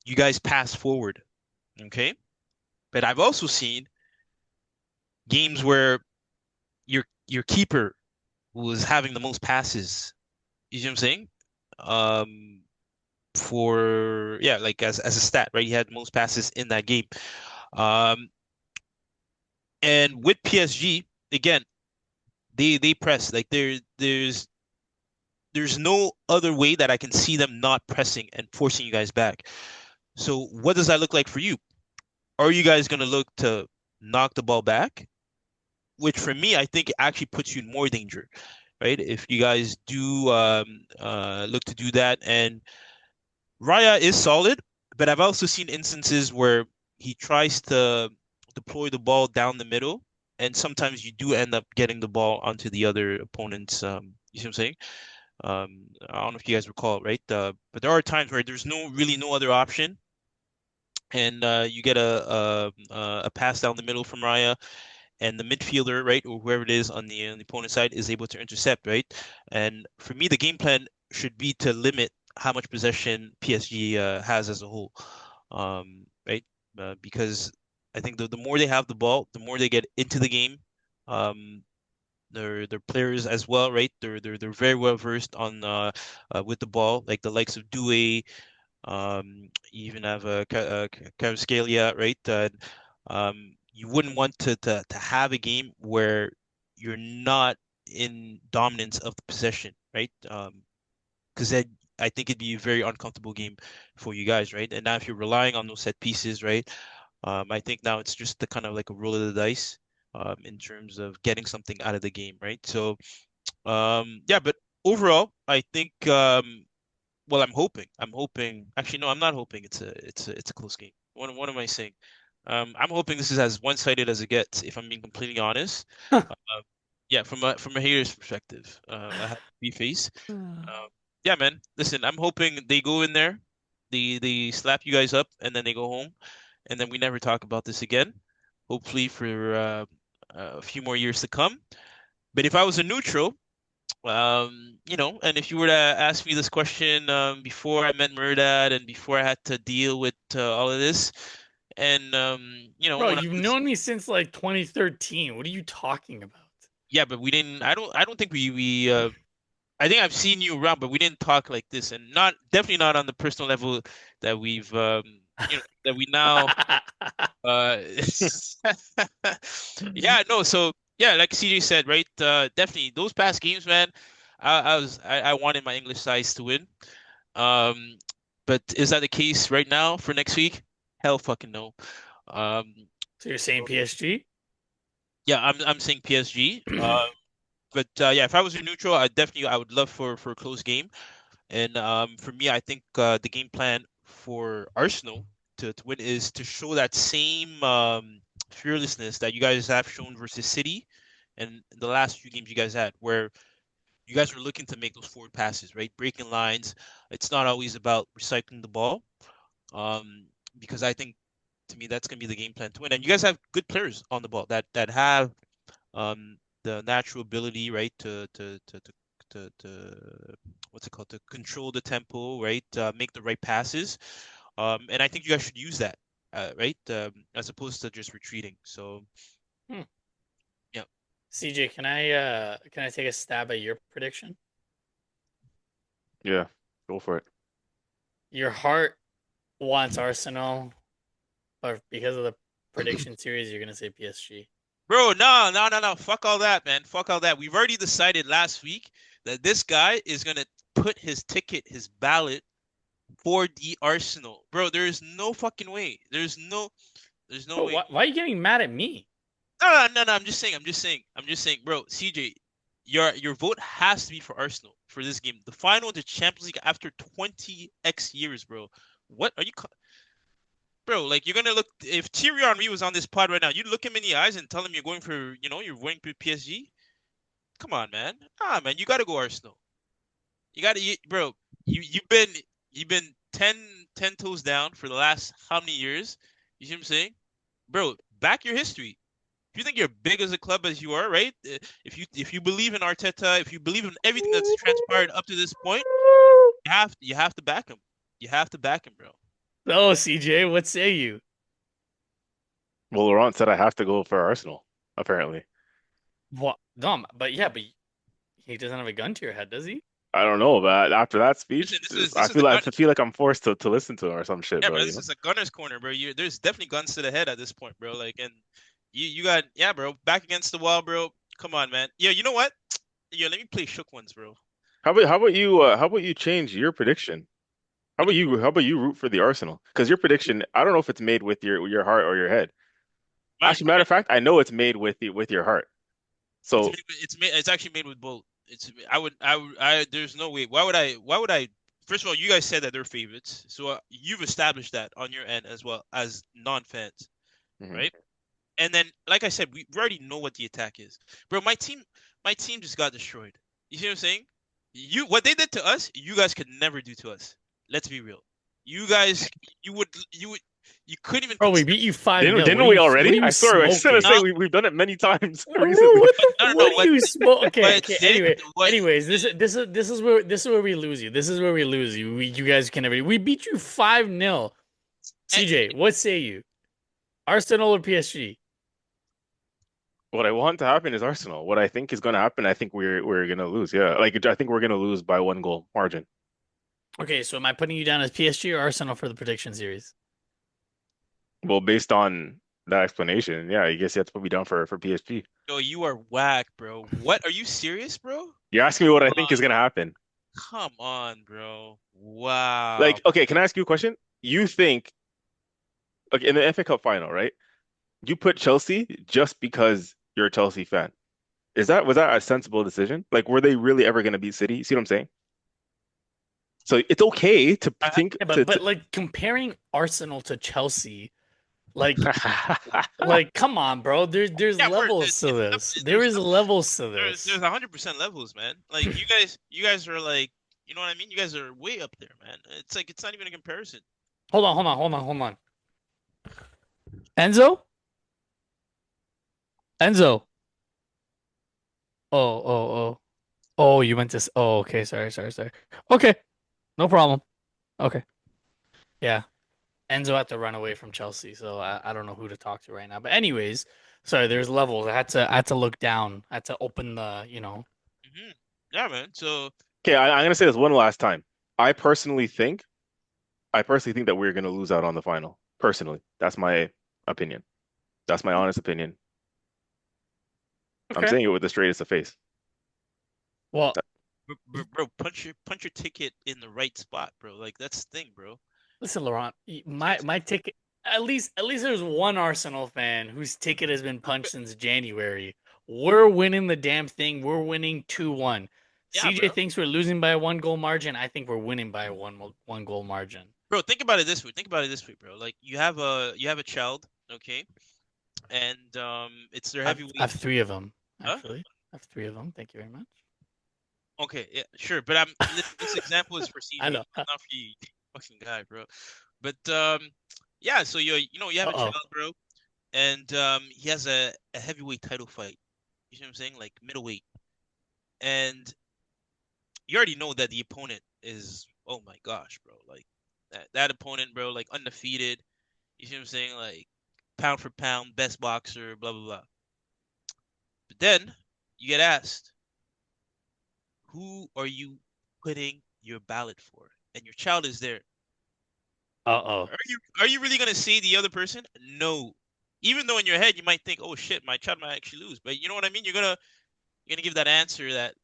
you guys pass forward, okay? But I've also seen games where your keeper was having the most passes. You see what I'm saying? Um, for yeah, like as a stat, right? He had most passes in that game. Um, and with PSG, again, they press like there's no other way that I can see them not pressing and forcing you guys back. So what does that look like for you? Are you guys going to look to knock the ball back? Which for me, I think actually puts you in more danger, right? If you guys do look to do that. And Raya is solid, but I've also seen instances where he tries to deploy the ball down the middle, and sometimes you do end up getting the ball onto the other opponent's. You see what I'm saying? I don't know if you guys recall, right? But there are times where there's really no other option, and you get a pass down the middle from Raya, and the midfielder, right, or whoever it is on the opponent side is able to intercept, right? And for me, the game plan should be to limit how much possession PSG has as a whole, right? Because I think the more they have the ball, the more they get into the game. Um, their players as well, right? They're very well versed on with the ball, like the likes of Doué, you even have Kvaratskhelia, right? You wouldn't want to have a game where you're not in dominance of the possession, right? Because then I think it'd be a very uncomfortable game for you guys, right? And now if you're relying on those set pieces, right? I think now it's just the kind of like a roll of the dice, in terms of getting something out of the game, right? So, yeah, but overall, I think well, I'm hoping. I'm hoping. Actually, no, I'm not hoping. It's a close game. What am I saying? I'm hoping this is as one-sided as it gets. If I'm being completely honest. Uh, yeah, from a hater's perspective, I have to be face. Um, yeah, man. Listen, I'm hoping they go in there, they slap you guys up, and then they go home, and then we never talk about this again. Hopefully for a few more years to come. But if I was a neutral. And if you were to ask me this question before I met Murdad and before I had to deal with all of this, and Bro, when I you've was known me since like 2013. What are you talking about? yeah, but we didn't. I don't think we. I think I've seen you around, but we didn't talk like this, and not definitely not on the personal level that we've that we now uh yeah, no, so yeah, like CJ said, right? Definitely those past games, man. I wanted my English sides to win. Um, But is that the case right now for next week? Hell fucking no. Um, So you're saying PSG? yeah, I'm saying PSG. But yeah, if I was a neutral, I would love for a close game. And for me, I think the game plan for Arsenal to win is to show that same fearlessness that you guys have shown versus City and the last few games you guys had, where you guys are looking to make those forward passes, right? Breaking lines. It's not always about recycling the ball. Um, because I think to me that's gonna be the game plan to win. And you guys have good players on the ball that have the natural ability, right, to what's it called, to control the tempo, right, make the right passes. And I think you guys should use that, right, as opposed to just retreating. So Hmm. yeah, CJ, can I take a stab at your prediction? Yeah, go for it. Your heart wants Arsenal, but because of the prediction series, you're gonna say PSG. bro, no, no, no, no, fuck all that, man, fuck all that. We've already decided last week that this guy is gonna put his ticket, his ballot for the Arsenal, bro. There is no fucking way. There's no But way. why are you getting mad at me? No, no, no, no. I'm just saying, bro. CJ, your vote has to be for Arsenal for this game, the final of the Champions League after 20x years, bro. What are you, bro? Like you're gonna look if Thierry Henry was on this pod right now, you'd look him in the eyes and tell him you're going for, you're going for PSG. Come on, man. Ah, man, you gotta go Arsenal. Bro. You've been 10 toes down for the last how many years? You see what I'm saying, bro? Back your history. If you think you're big as a club as you are, right? If you believe in Arteta, if you believe in everything that's transpired up to this point, you have to back him. You have to back him, bro. Oh, CJ, what say you? Well, Laurent said I have to go for Arsenal, apparently. What? No, but yeah, but he doesn't have a gun to your head, does he? I don't know, but after that Listen, speech, this is I this is the gun. feel like I'm forced to listen to him or some shit, Yeah, bro, bro. you This know? is a gunner's corner, bro. There's definitely guns to the head at this point, bro. Like, and you got, yeah, bro. Back against the wall, bro. Come on, man. Yeah, you know what? Yeah, let me play shook ones, bro. How about you change your prediction? What do you, How about you root for the Arsenal? Because your prediction, I don't know if it's made with your heart or your head. mine, Actually, matter of fact, I know it's made with your heart. It's So made, it's actually made with both. I there's no way. Why would I? First of all, you guys said that they're favorites, so you've established that on your end as well as non-fans, mhm. right? And then, like I said, we already know what the attack is, bro. My team just got destroyed. You see what I'm saying? What they did to us, you guys could never do to us. Let's be real. You guys, you couldn't even Bro, we conceive. beat you 5-0. Didn't we What are already? you I swear, I just gonna smoking? say No, we've done it many times recently. What no, the, no, what no. are you smoke? Okay, What okay. did what Anyways, this is where we lose you. This is where we lose you. You guys can never. We beat you 5-0. eh, CJ, what say you? Arsenal or PSG? What I want to happen is Arsenal. What I think is gonna happen, I think we're gonna lose. Yeah, like I think we're gonna lose by 1 goal margin. Okay, so am I putting you down as PSG or Arsenal for the prediction series? Well, based on that explanation, yeah, I guess you have to put me down for PSG. yo, you are whack, bro. What? Are you serious, bro? You're asking me what I think is Uh, gonna happen. come on, bro. Wow. Like, okay, can I ask you a question? You think, like, in the FA Cup final, right? You put Chelsea just because you're a Chelsea fan. Was that a sensible decision? Like, were they really ever gonna beat City? See what I'm saying? So it's okay to think Yeah, but like comparing Arsenal to Chelsea, like come on, bro. There's Yeah, levels to this. There there's is levels to there's this. 100% levels, man. Like you guys are like, you know what I mean? You guys are way up there, man. It's like it's not even a comparison. Hold on. Enzo? Enzo. Oh. Oh, you went to oh, okay. Sorry. Okay. No problem. Okay. Yeah. Enzo had to run away from Chelsea, so I don't know who to talk to right now. But anyways, sorry, there's levels. I had to look down. I had to open the. Hmm. Yeah, man. So Okay, I'm gonna say this one last time. I personally think, I personally think that we're gonna lose out on the final. Personally, that's my opinion. That's my honest opinion. I'm Okay. saying it with the straightest of face. Well, bro, punch your ticket in the right spot, bro. Like that's the thing, bro. Listen, Laurent, See what I'm my ticket. At least there's one Arsenal fan whose ticket has been saying? punched since January. We're winning the damn thing. We're winning 2-1. Yeah, CJ bro. thinks we're losing by a 1 goal margin. I think we're winning by a one goal margin. Bro, think about it this way. Think about it this way, bro. Like you have a child, okay, and it's their I've heavyweight. three of them Huh? actually. I have three of them. Thank you very much. Okay, yeah, sure. But this example is for I CJ, know. not for you, you fucking guy, bro. But yeah. So you have Uh a oh. child, bro, and he has a heavyweight title fight. You see what I'm saying? Like middleweight, and you already know that the opponent is, oh my gosh, bro. Like that opponent, bro, like undefeated. You see what I'm saying? Like pound for pound, best boxer, blah blah blah. But then you get asked, who are you putting your ballot for? And your child is there. Uh oh. Are you really gonna say the other person? No. Even though in your head you might think, oh shit, my child might actually lose. But you know what I mean? You're gonna give that answer that,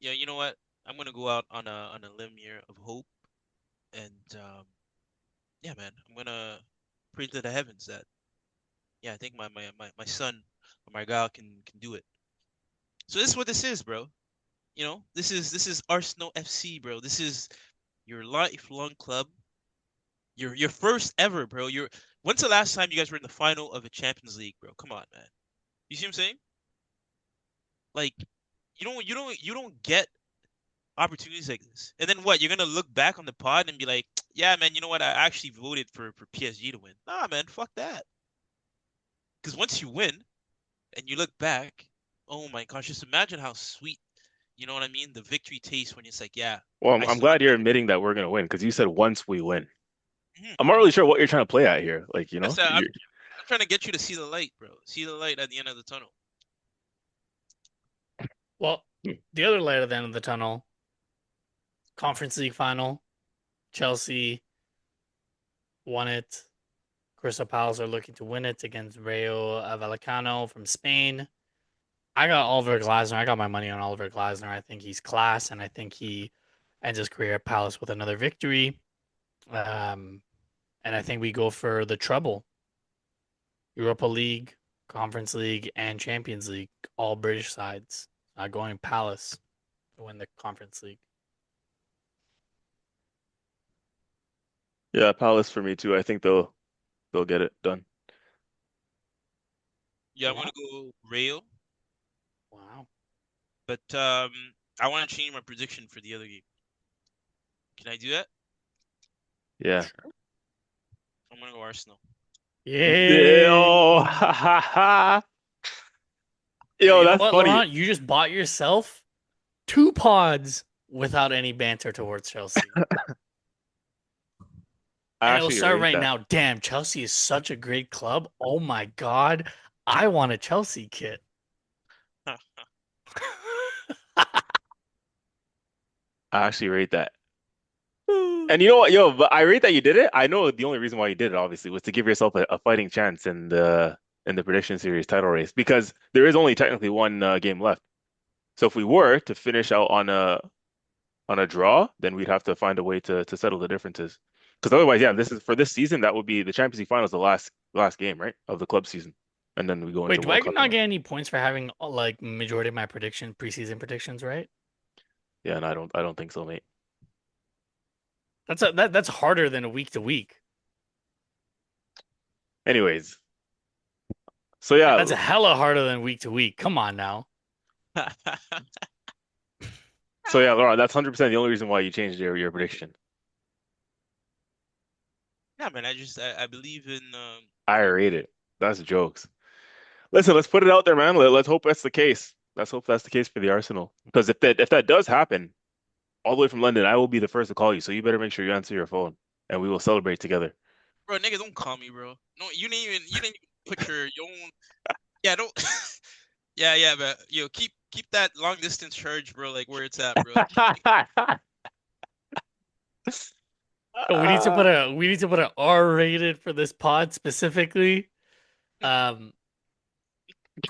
yeah, you know what? I'm gonna go out on a limb here of hope, and yeah, man, I'm gonna pray to the heavens that, yeah, I think my son or my gal can do it. So this is what this is, bro. This is Arsenal FC, bro. This is your lifelong club. Your first ever, bro. When's the last time you guys were in the final of a Champions League, bro? Come on, man. You see what I'm saying? Like, you don't get opportunities like this. And then what? You're gonna look back on the pod and be like, yeah, man, you know what? I actually voted for PSG to win. Nah, man, fuck that. Because once you win and you look back, oh my gosh, just imagine how sweet, you know what I mean? The victory tastes when it's like, yeah, Well, I I'm still glad did you're better. admitting that we're gonna win because you said once we win. Mhm, I'm not mhm. really sure what you're trying to play at here. Like, That's I'm trying to get you to see the light, bro. See the light at the end of the tunnel. Well, the other light at the end of the tunnel, Conference League final. Chelsea won it. Crystal Palace are looking to win it against Rayo Vallecano from Spain. I got Oliver Glasner. I got my money on Oliver Glasner. I think he's class, and I think he ends his career at Palace with another victory. Um, and I think we go for the treble: Europa League, Conference League, and Champions League. All British sides going Palace to win the Conference League. yeah, Palace for me too. I think they'll get it done. Yeah, I'm gonna go Rayo, Wow. but I want to change my prediction for the other game. Can I do that? Yeah. Sure. I'm gonna go Arsenal. Yay! Yo, ha, ha, ha. Yo, Yo, you know that's what, funny. Laurent? You just bought yourself 2 pods without any banter towards Chelsea. I And it'll actually start rate right that. now. Damn, Chelsea is such a great club. Oh my God. I want a Chelsea kit. I actually rate that. And you know what, yo, but I rate that you did it. I know the only reason why you did it, obviously, was to give yourself a fighting chance in the prediction series title race because there is only technically one game left. So if we were to finish out on a draw, then we'd have to find a way to settle the differences. Because otherwise, yeah, this is for this season. That would be the Champions League final is the last game, right, of the club season, and then we go Wait, into do I World Cup and not all. get any points for having like majority of my preseason predictions right? Yeah, and I don't think so, mate. That's harder than a week to week. Anyways, so yeah, That's a hella harder than week to week. Come on now. so yeah, Laura, that's 100% the only reason why you changed your prediction. Yeah, man. I believe in I rate it. That's jokes. Listen, let's put it out there, man. Let's hope that's the case. Let's hope that's the case for the Arsenal. Because if that does happen, all the way from London, I will be the first to call you. So you better make sure you answer your phone, and we will celebrate together. bro. Nigga, don't call me, bro. No, you didn't even put your own. Yeah, don't. Yeah, yeah, but keep that long distance charge, bro. Like where it's at, bro. So we need to put a R rated for this pod specifically. Um,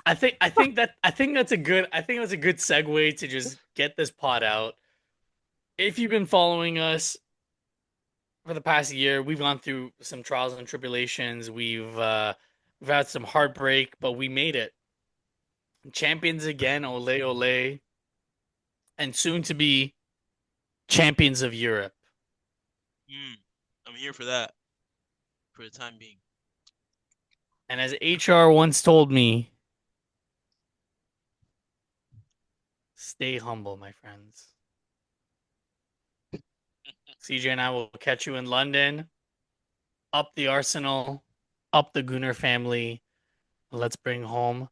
I think that's a good segue to just get this pod out. if you've been following us for the past year, we've gone through some trials and tribulations. We've had some heartbreak, but we made it. Champions again, ole ole, and soon to be champions of Europe. Mm, I'm here for that for the time being. And as HR once told me, stay humble, my friends. CJ and I will catch you in London. Up the Arsenal, up the Gooner family. Let's bring home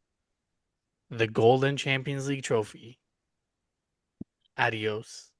the Golden Champions League trophy. Adios.